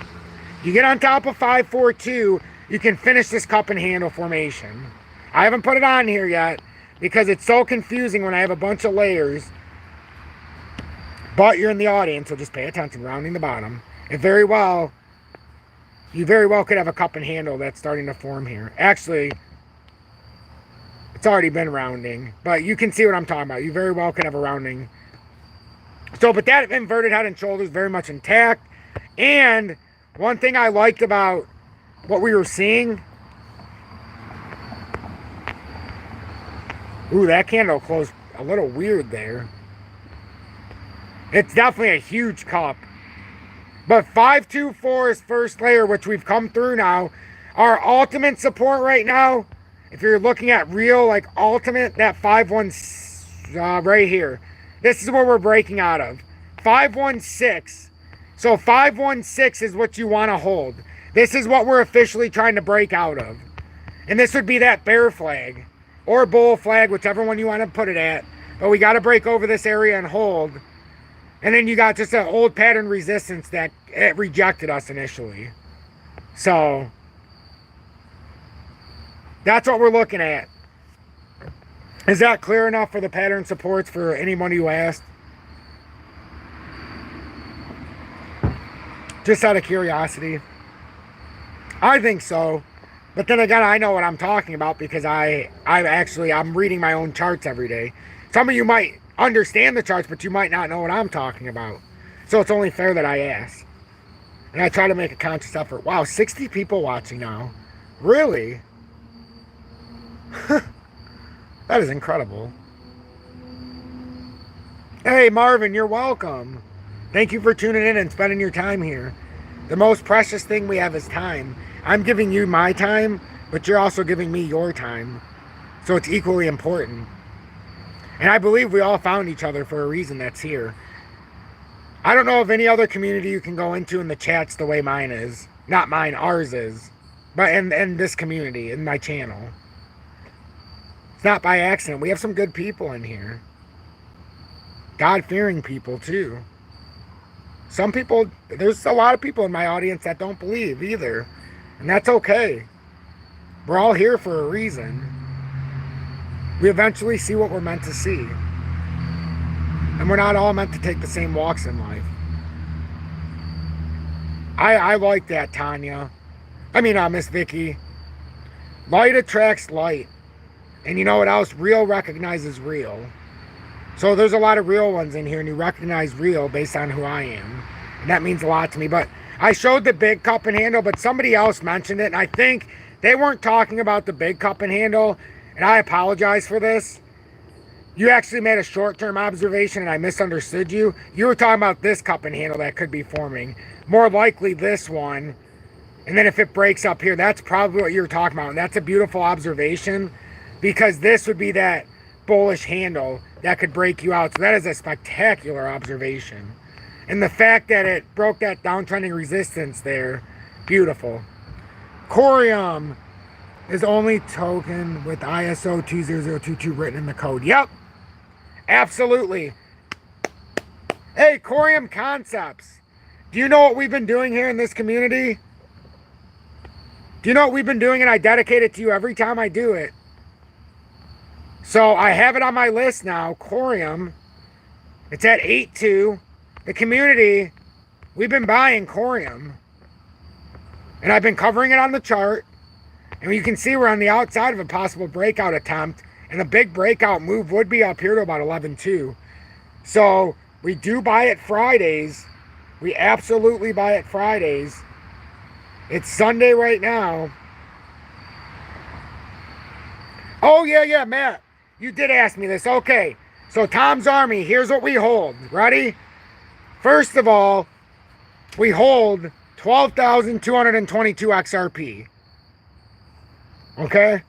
You get on top of 542, you can finish this cup and handle formation. I haven't put it on here yet because it's so confusing when I have a bunch of layers. But you're in the audience, so just pay attention, rounding the bottom. You very well could have a cup and handle that's starting to form here. Actually, it's already been rounding, but you can see what I'm talking about. You very well could have a rounding. So, but that inverted head and shoulders very much intact. And one thing I liked about what we were seeing. Ooh, that candle closed a little weird there. It's definitely a huge cup. But 524 is first layer, which we've come through now. Our ultimate support right now, if you're looking at real, like ultimate, that 516 right here. This is where we're breaking out of. 516. So 516 is what you want to hold. This is what we're officially trying to break out of. And this would be that bear flag. Or bull flag, whichever one you want to put it at. But we got to break over this area and hold. And then you got just an old pattern resistance that it rejected us initially. So that's what we're looking at. Is that clear enough for the pattern supports for anyone who asked? Just out of curiosity. I think so. But then again, I know what I'm talking about because I'm reading my own charts every day. Some of you might understand the charts, but you might not know what I'm talking about. So it's only fair that I ask. And I try to make a conscious effort. Wow, 60 people watching now. Really? That is incredible. Hey, Marvin, you're welcome. Thank you for tuning in and spending your time here. The most precious thing we have is time. I'm giving you my time, but you're also giving me your time. So it's equally important. And I believe we all found each other for a reason that's here. I don't know of any other community you can go into in the chats the way mine is. Not mine, ours is. But in this community, in my channel. It's not by accident. We have some good people in here. God-fearing people, too. Some people, there's a lot of people in my audience that don't believe either. And that's okay. We're all here for a reason. We eventually see what we're meant to see. And we're not all meant to take the same walks in life. I like that, Tanya. Miss Vicky. Light attracts light. And you know what else? Real recognizes real. So there's a lot of real ones in here, and you recognize real based on who I am. And that means a lot to me. But I showed the big cup and handle, but somebody else mentioned it, and I think they weren't talking about the big cup and handle, and I apologize for this. You actually made a short-term observation, and I misunderstood you. You were talking about this cup and handle that could be forming. More likely this one. And then if it breaks up here, that's probably what you were talking about. And that's a beautiful observation, because this would be that bullish handle that could break you out. So that is a spectacular observation. And the fact that it broke that downtrending resistance there, beautiful. Corium is only token with ISO 20022 written in the code. Yep, absolutely. Hey, Corium Concepts. Do you know what we've been doing here in this community? Do you know what we've been doing? And I dedicate it to you every time I do it. So I have it on my list now. Corium. It's at 8.2. The community, we've been buying Corium. And I've been covering it on the chart. And you can see we're on the outside of a possible breakout attempt. And the big breakout move would be up here to about 11.2. So we do buy it Fridays. We absolutely buy it Fridays. It's Sunday right now. Oh, yeah, Matt. You did ask me this. Okay. So Tom's Army, here's what we hold. Ready? First of all, we hold 12,222 XRP. Okay?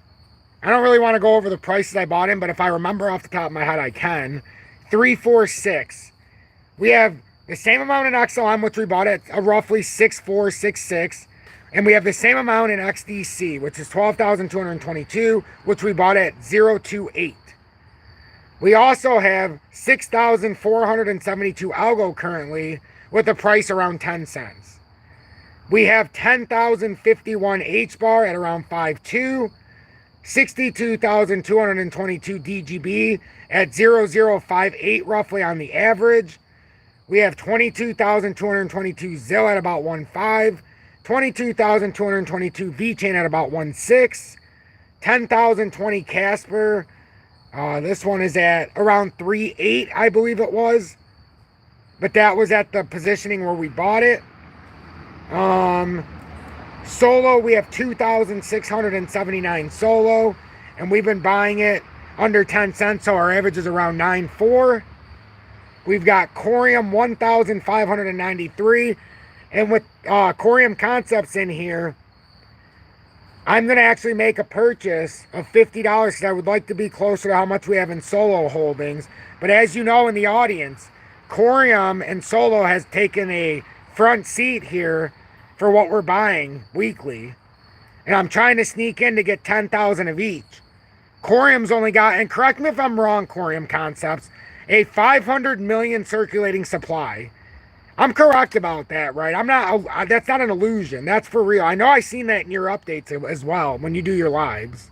I don't really want to go over the prices I bought in, but if I remember off the top of my head, I can. 346. We have the same amount in XLM, which we bought at roughly 6466. And we have the same amount in XDC, which is 12,222, which we bought at 028. We also have 6,472 algo currently with a price around 10 cents. We have 10,051 H-bar at around 5.2, 62,222 DGB at 0.058 roughly on the average. We have 22,222 ZIL at about 1.5, 22,222 VChain at about 1.6, 10,020 Casper. This one is at around 3.8, I believe it was. But that was at the positioning where we bought it. Solo, we have 2,679 Solo. And we've been buying it under 10 cents, so our average is around 9.4. We've got Corium 1,593. And with Corium Concepts in here, I'm going to actually make a purchase of $50 because I would like to be closer to how much we have in Solo holdings. But as you know in the audience, Corium and Solo has taken a front seat here for what we're buying weekly. And I'm trying to sneak in to get 10,000 of each. Corium's only got, and correct me if I'm wrong, Corium Concepts, a 500 million circulating supply. I'm correct about that, right? I'm not, that's not an illusion. That's for real. I know I seen that in your updates as well when you do your lives.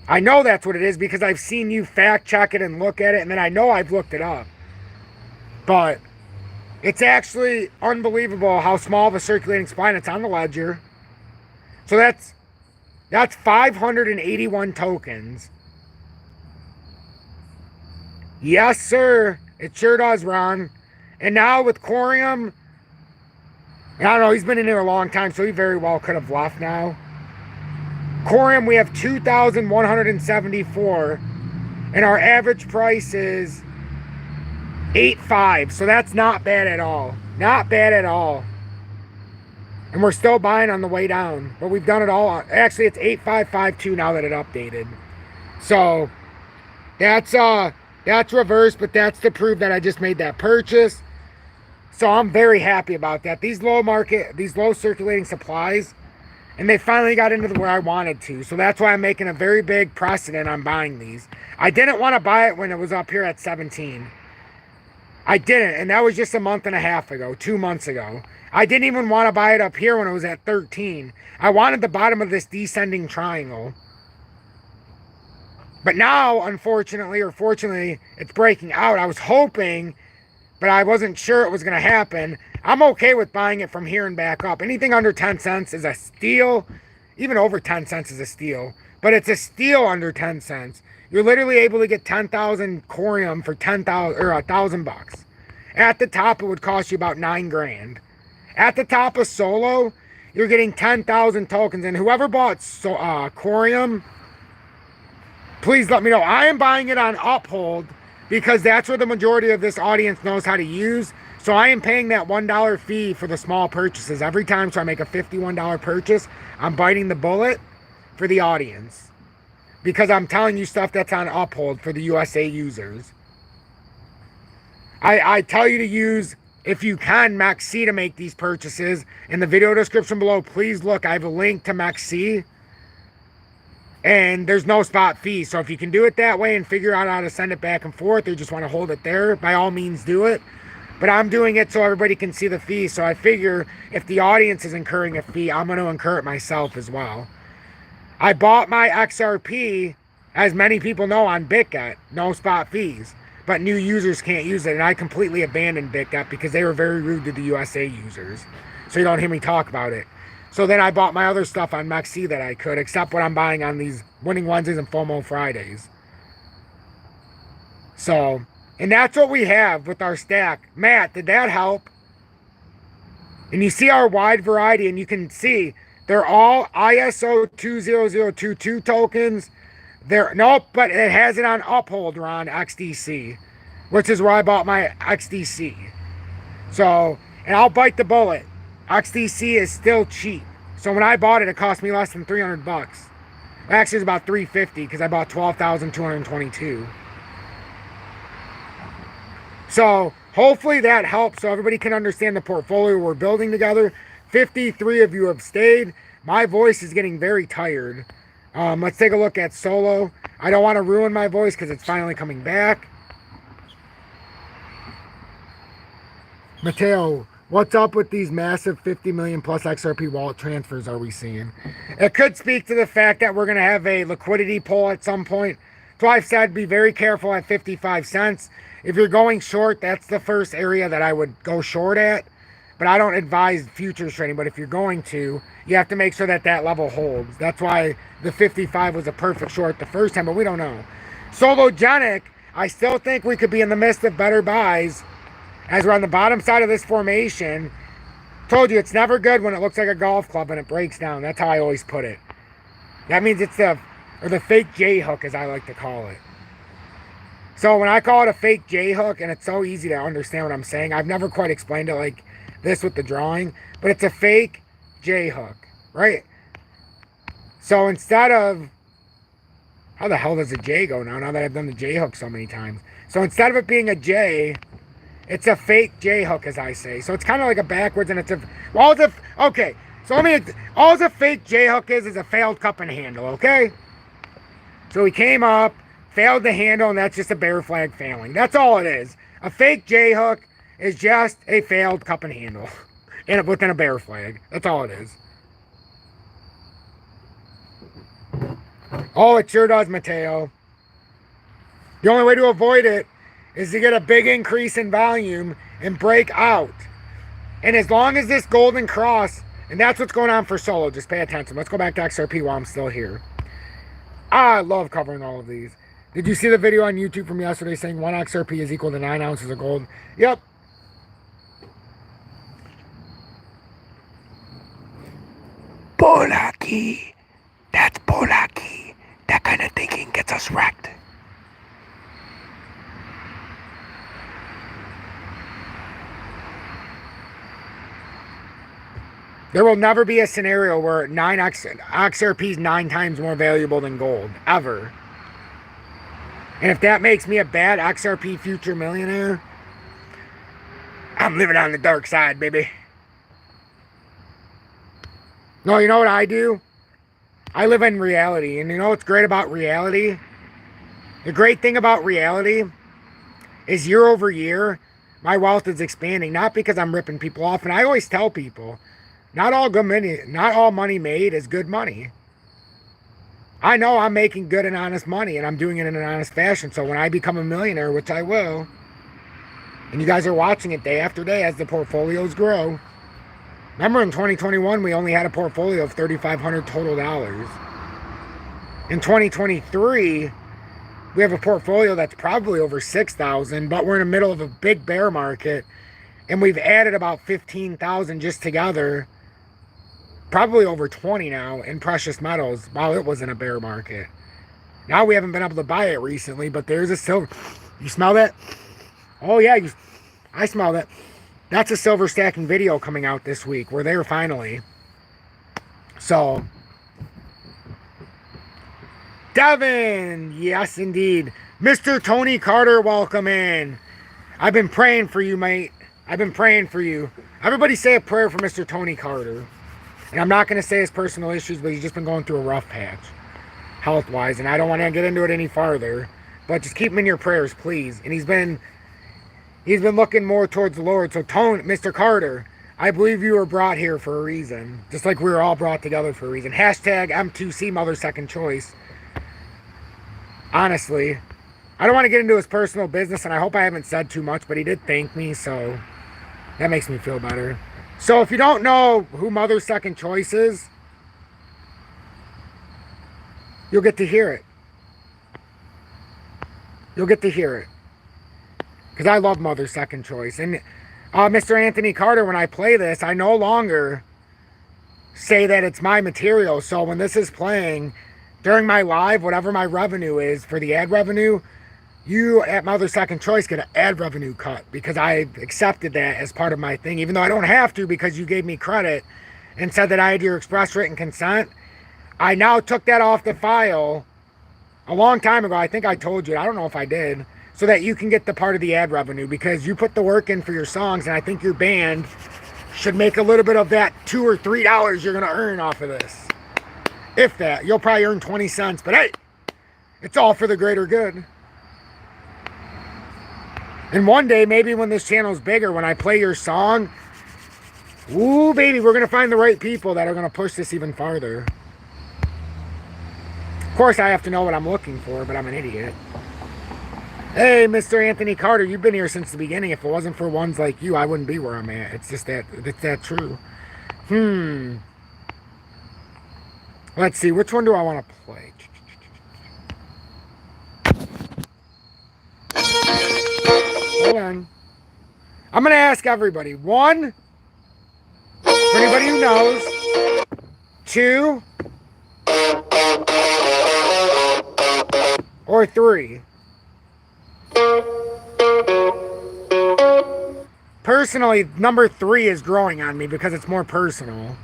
I know that's what it is because I've seen you fact check it and look at it, and then I know I've looked it up. But it's actually unbelievable how small of a circulating supply, and it's on the ledger. So that's 581 tokens. Yes, sir. It sure does, Ron. And now with Corium, I don't know, he's been in here a long time, so he very well could have left now. Corium, we have 2,174, and our average price is 8.5, so that's not bad at all. Not bad at all. And we're still buying on the way down, but we've done it all. Actually, it's 8.552 now that it updated. So that's reverse, but that's to prove that I just made that purchase. So I'm very happy about that. These low circulating supplies, and they finally got into where I wanted to. So that's why I'm making a very big precedent on buying these. I didn't want to buy it when it was up here at 17. I didn't, and that was just a month and a half ago, 2 months ago. I didn't even want to buy it up here when it was at 13. I wanted the bottom of this descending triangle. But now, unfortunately, or fortunately, it's breaking out. I was hoping, but I wasn't sure it was going to happen. I'm okay with buying it from here and back up. Anything under 10 cents is a steal. Even over 10 cents is a steal. But it's a steal under 10 cents. You're literally able to get 10,000 Corium for 10,000 or $1,000. At the top, it would cost you about $9 grand. At the top of Solo, you're getting 10,000 tokens. And whoever bought Corium, please let me know. I am buying it on Uphold because that's where the majority of this audience knows how to use. So I am paying that $1 fee for the small purchases every time. So I make a $51 purchase. I'm biting the bullet for the audience because I'm telling you stuff that's on Uphold for the USA users. I tell you to use, if you can, Maxi to make these purchases. In the video description below, please look. I have a link to Maxi. And there's no spot fee. So if you can do it that way and figure out how to send it back and forth, or just want to hold it there, by all means do it. But I'm doing it so everybody can see the fee. So I figure if the audience is incurring a fee, I'm going to incur it myself as well. I bought my XRP, as many people know, on BitGet. No spot fees. But new users can't use it. And I completely abandoned BitGet because they were very rude to the USA users. So you don't hear me talk about it. So then I bought my other stuff on MEXC that I could, except what I'm buying on these Winning Wednesdays and FOMO Fridays. So, and that's what we have with our stack. Matt, did that help? And you see our wide variety, and you can see they're all ISO 20022 tokens. Nope, but it has it on Uphold, Ron, XDC, which is where I bought my XDC. So, and I'll bite the bullet. XDC is still cheap. So when I bought it, it cost me less than $300. Actually, it's about $350 because I bought 12,222. So hopefully that helps so everybody can understand the portfolio we're building together. 53 of you have stayed. My voice is getting very tired. Let's take a look at Solo. I don't want to ruin my voice because it's finally coming back. Mateo, what's up with these massive 50 million plus XRP wallet transfers are we seeing? It could speak to the fact that we're going to have a liquidity pull at some point. So I've said be very careful at 55 cents. If you're going short, that's the first area that I would go short at. But I don't advise futures trading. But if you're going to, you have to make sure that that level holds. That's why the 55 was a perfect short the first time, but we don't know. Sologenic, I still think we could be in the midst of better buys as we're on the bottom side of this formation. Told you, it's never good when it looks like a golf club and it breaks down. That's how I always put it. That means it's the fake J hook, as I like to call it. So when I call it a fake J hook, and it's so easy to understand what I'm saying, I've never quite explained it like this with the drawing, but it's a fake J hook, right? So instead of, how the hell does a J go now that I've done the J hook so many times? So instead of it being a J, it's a fake J hook, as I say. So it's kind of like a backwards, and it's a, well, it's a, okay. So let me, all a fake J hook is a failed cup and handle, okay? So he came up, failed the handle, and that's just a bear flag failing. That's all it is. A fake J hook is just a failed cup and handle and within a bear flag. That's all it is. Oh, it sure does, Mateo. The only way to avoid it is to get a big increase in volume and break out. And as long as this golden cross, and that's what's going on for Solo, just pay attention. Let's go back to XRP while I'm still here. I love covering all of these. Did you see the video on YouTube from yesterday saying 1 XRP is equal to 9 ounces of gold? Yep. Polaki. That's Polaki. That kind of thinking gets us wrecked. There will never be a scenario where XRP is 9 times more valuable than gold. Ever. And if that makes me a bad XRP future millionaire, I'm living on the dark side, baby. No, you know what I do? I live in reality. And you know what's great about reality? The great thing about reality is year over year, my wealth is expanding. Not because I'm ripping people off. And I always tell people, not all money made is good money. I know I'm making good and honest money, and I'm doing it in an honest fashion. So when I become a millionaire, which I will, and you guys are watching it day after day as the portfolios grow. Remember in 2021, we only had a portfolio of $3,500 total dollars. In 2023, we have a portfolio that's probably over 6,000, but we're in the middle of a big bear market, and we've added about 15,000 just together. Probably over 20 now in precious metals while it was in a bear market. Now we haven't been able to buy it recently, but there's a silver. You smell that? Oh yeah, I smell that. That's a silver stacking video coming out this week. We're there finally. So, Devin, yes indeed. Mr. Tony Carter, welcome in. I've been praying for you, mate. I've been praying for you. Everybody say a prayer for Mr. Tony Carter. And I'm not going to say his personal issues, but he's just been going through a rough patch. health-wise, and I don't want to get into it any farther. But just keep him in your prayers, please. And he's been looking more towards the Lord. So, Mr. Carter, I believe you were brought here for a reason, just like we were all brought together for a reason. Hashtag M2C Mother Second Choice. Honestly, I don't want to get into his personal business, and I hope I haven't said too much, but he did thank me, so that makes me feel better. So if you don't know who Mother Second Choice is, you'll get to hear it. You'll get to hear it. Because I love Mother Second Choice. And Mr. Anthony Carter, when I play this, I no longer say that it's my material. So when this is playing during my live, whatever my revenue is for the ad revenue, you at Mother Second Choice get an ad revenue cut, because I accepted that as part of my thing, even though I don't have to, because you gave me credit and said that I had your express written consent. I now took that off the file a long time ago. I think I told you. I don't know if I did. So that you can get the part of the ad revenue, because you put the work in for your songs, and I think your band should make a little bit of that $2 or $3 you're going to earn off of this. If that. You'll probably earn 20 cents, but hey, it's all for the greater good. And one day, maybe when this channel's bigger, when I play your song, ooh, baby, we're going to find the right people that are going to push this even farther. Of course, I have to know what I'm looking for, but I'm an idiot. Hey, Mr. Anthony Carter, you've been here since the beginning. If it wasn't for ones like you, I wouldn't be where I'm at. It's just that, it's that true. Let's see, which one do I want to play? Hold on. I'm going to ask everybody. 1, for anybody who knows. 2, or 3. Personally, number 3 is growing on me because it's more personal.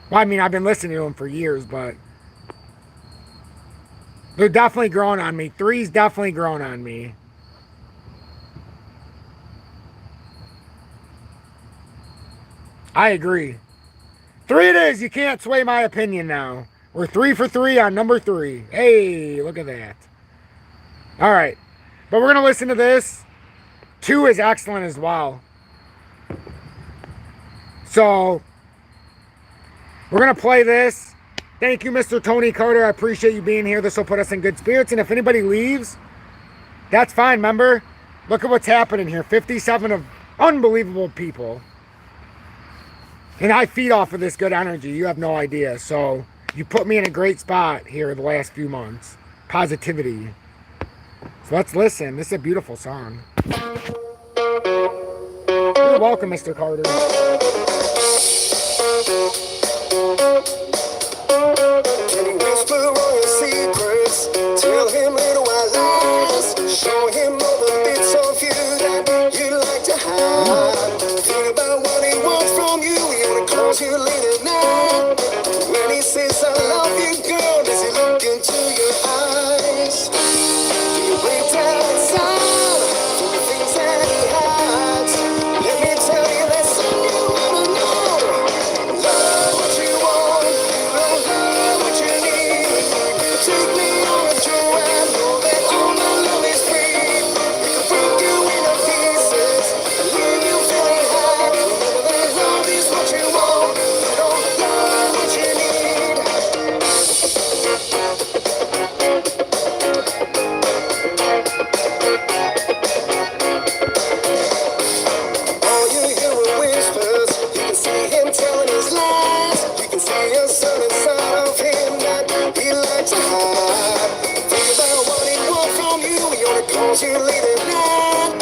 Well, I mean, I've been listening to them for years, but they're definitely growing on me. 3's definitely growing on me. I agree. 3 it is. You can't sway my opinion now. We're 3 for 3 on number 3. Hey, look at that. All right. But we're going to listen to this. 2 is excellent as well. So, we're going to play this. Thank you, Mr. Tony Carter. I appreciate you being here. This will put us in good spirits. And if anybody leaves, that's fine, remember? Look at what's happening here. 57 of unbelievable people. And I feed off of this good energy. You have no idea. So, you put me in a great spot here the last few months. Positivity. So let's listen. This is a beautiful song. You're welcome, Mr. Carter. Can you whisper all your secrets? Tell him little white lies. Show him all the bits of you that you like to hide. Think about what he wants from you. He only calls you late at night. When he says I love you, girl, does he look into your eyes? Do you break down inside for the things that he hides? Let me tell you that's all you wanna know. Love what you want, you don't love what you need. Take me on a joyride, know that all my love is free. We can break you into pieces, leave you feeling high. Remember that love is what you want, you don't love what you need. All you hear are whispers. You can see him telling his lies. You can see a certain side of him that he likes to hide. Think about what he wants from you. He only calls you late at night.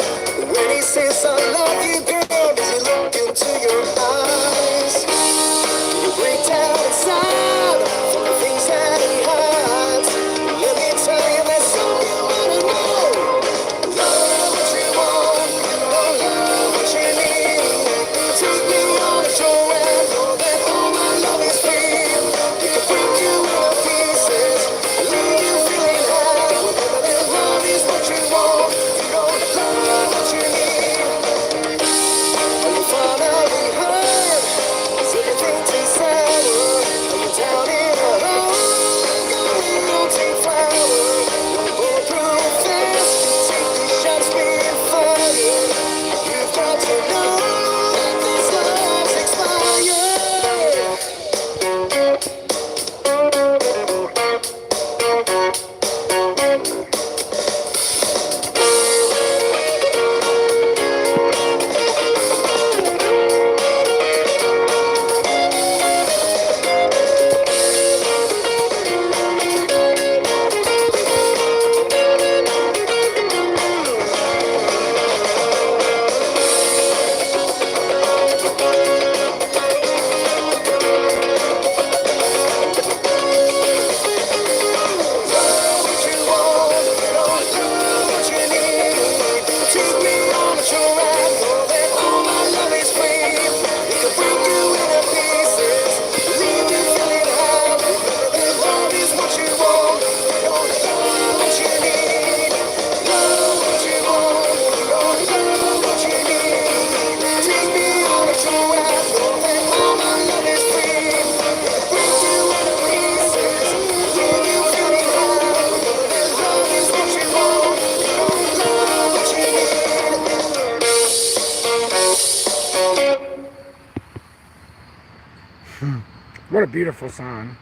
When he says I love you, girl, does he look into your eyes? You break down inside for the things that he hides. Let me tell you that's all you wanna know. Love what you want, you don't love what you need. Take me on a joyride, know that all my love is free. You can break you into pieces, leave you feeling high. Remember that love is what you want, you don't What a beautiful song.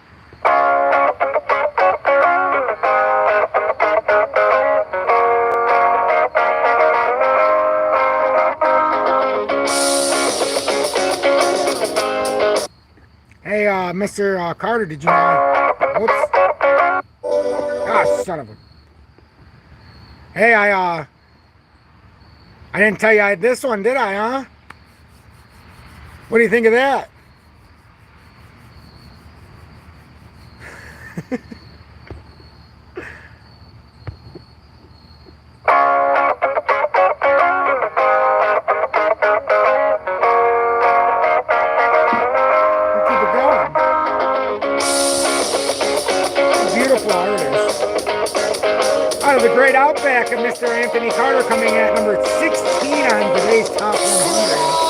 Hey, Mr. Carter, did you know? Whoops. Ah, son of a. Hey, I didn't tell you I had this one, did I, huh? What do you think of that? Keep it going. Beautiful artist. Out of the great outback of Mr. Anthony Carter, coming at number 16 on today's Top 100.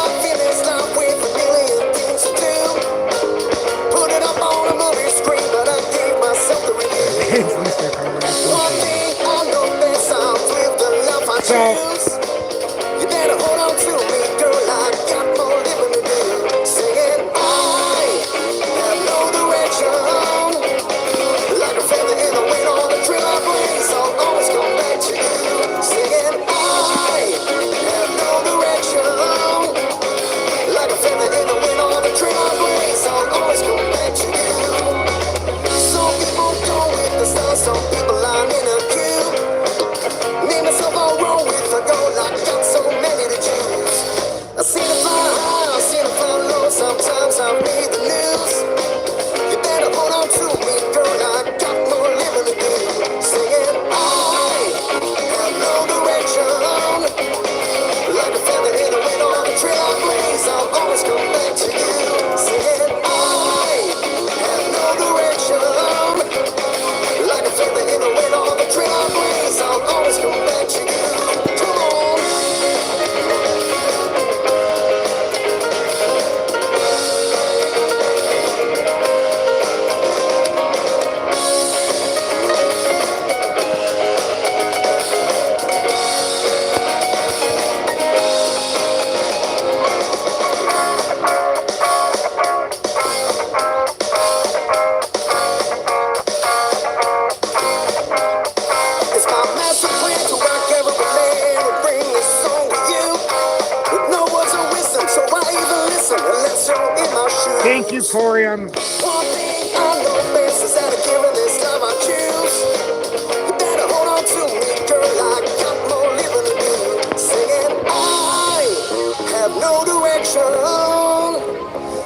Thanks, Mr. Carter. So, you better hold on to me, girl. I got more living to do. Singing, I have no direction. Like a feather in the wind on the trail I blaze, I'll always come back to you. Singing, I have no direction. Like a feather in the wind on the trail I blaze, I'll always come back to you. Some people go with the stars, some people line in a queue. Me, myself, I'll roll with the gold. I got so many to choose. I see the fly high, I see the fly low. Sometimes I read the news. You better hold on to me, girl. I got more living to do. Singing, I have no direction. Like a feather in the wind on the trail I blaze, I'll always come back to you. Singing, I have no direction. Like a feather in the wind on the trail I blaze, I'll always come back to you. Come on. It's my master plan to rock every land and bring this song to you. With no words of wisdom, so I even listen and let you in my shoes. thank you, Corey. One thing I know best is that given this love I choose. You better hold on to me, girl. I got more living to do. Singing, I have no direction.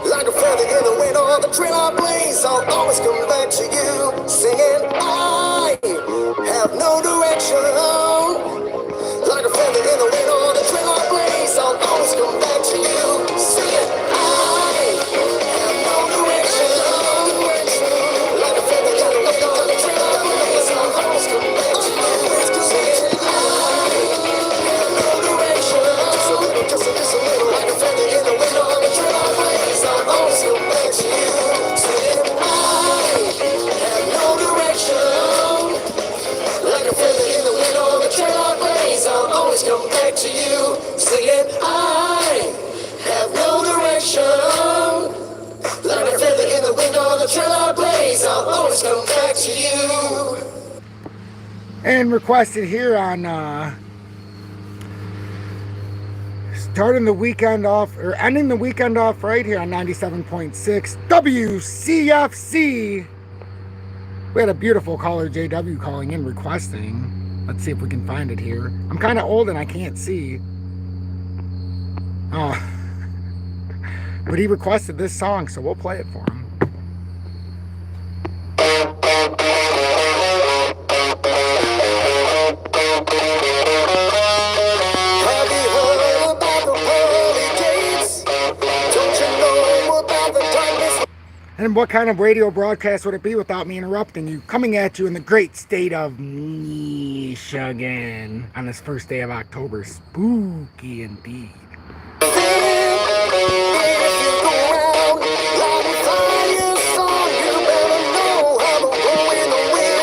Like a feather in the wind on the trail I blaze, I'll always come back to you. Singing, I have no direction. Like a feather in the wind on the trail I blaze, I'll always come back to you. Singing, I have no direction. Like a feather in the wind on the trail I blaze, I'll always come back to you. Singing, I have no direction. Just a little. Like a feather in the wind on the trail I blaze, I'll always come back to you. Singing, I have no direction. Like a feather in the wind on the trail I blaze, I'll always come back to you. Singing, I have no direction. Like a feather in the wind on the trail I blaze, I'll always come back to you. And requested here on starting the weekend off, or ending the weekend off right here on 97.6 WCFC. We had a beautiful caller, JW, calling in requesting. Let's see if we can find it here. I'm kind of old and I can't see. Oh. But he requested this song, so we'll play it for him. Have you heard about the pearly gates? Don't you know about the darkness? And what kind of radio broadcast would it be without me interrupting you? Coming at you in the great state of Michigan on this first day of October. Spooky indeed. If you go around lighting fires on, you better know how to blow in the wind.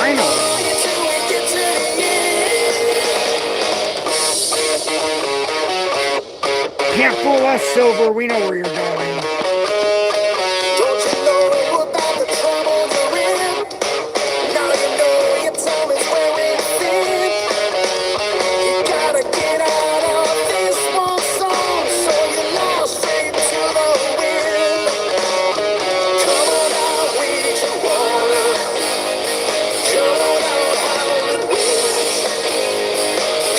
Finally. Can't fool us, Silver. We know where you're going. Don't you know about the trouble you're in? Now you know your time is wearing thin. You gotta get out of this one song, so you lost straight to the wind. Come on out, we just wanna. Come on out, howling winds.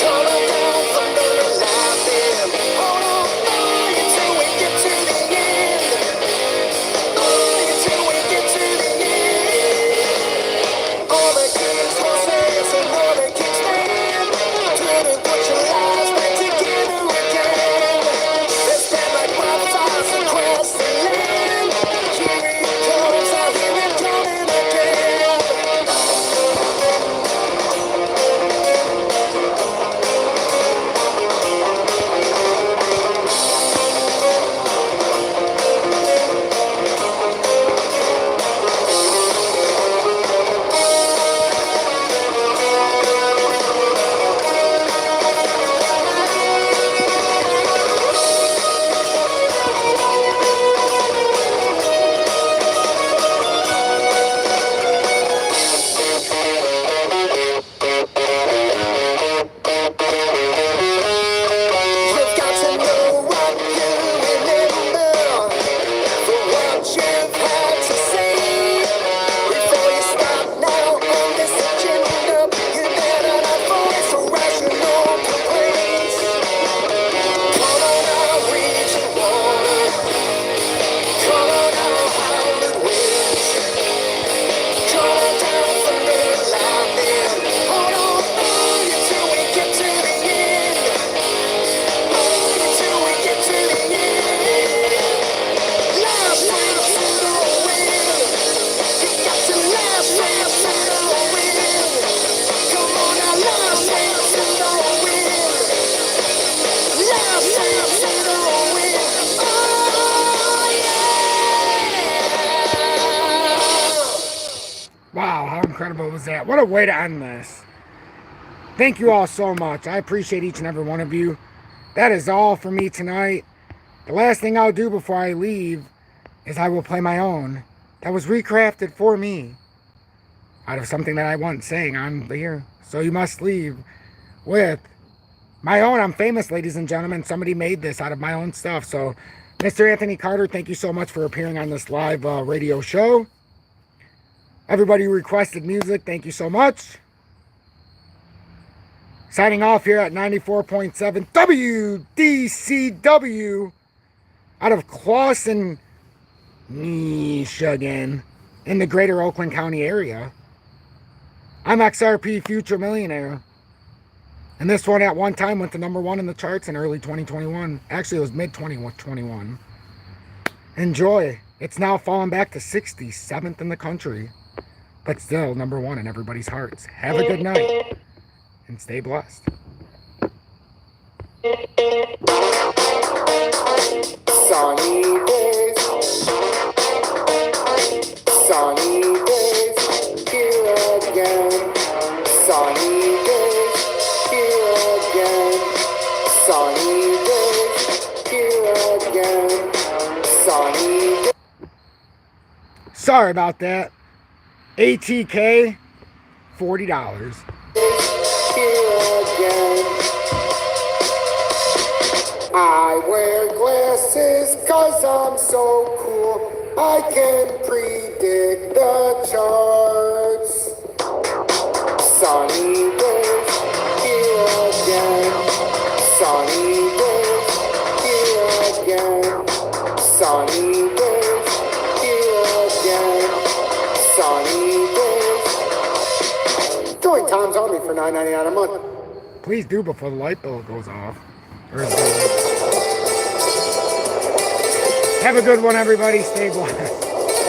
Come on down from the laughing. Hold on fire till we get to the end. Fire till we get to the end. All the king's horses and all the king's men. Couldn't put your lives back together again. They stand like wildfires across the land. Here it comes, I hear it coming again. You've got to know what you remember for what you've had to say. Before you stop now on this agenda, you better not voice for rational complaints. Come on out, reach your water. Come on out, howling winds. Come on down from the lightning. Hold on fire till we get to the end. Till we get to the end. Last round to the wind. You got to last round to the wind. Come on now, last round to the wind. Last round to the wind. Oh yeah. Wow, how incredible was that? What a way to end this. Thank you all so much. I appreciate each and every one of you. That is all for me tonight. The last thing I'll do before I leave is I will play my own. That was recrafted for me out of something that I once sang on here. So you must leave with my own. I'm famous, ladies and gentlemen. Somebody made this out of my own stuff. So, Mr. Anthony Carter, thank you so much for appearing on this live radio show. Everybody who requested music, thank you so much. Signing off here at 94.7 WDCW out of Clawson, Michigan, in the greater Oakland County area. I'm XRP Future Millionaire. And this one at one time went to #1 in the charts in early 2021. Actually, it was mid-2021. Enjoy. It's now fallen back to 67th in the country. But still #1 in everybody's hearts. Have a good night. And stay blessed. Sunny days, here again. Sunny days, here again. Sunny days, here again. Sunny days. Sorry about that. ATK, $40. Here again. I wear glasses 'cause I'm so cool. I can predict the charts. Sunny days, here again. Sunny days, here again. Sunny days, here again. Sunny days. Join Tom's Army for $9.99 a month. Please do before the light bill goes off. Have a good one, everybody. Stay blessed.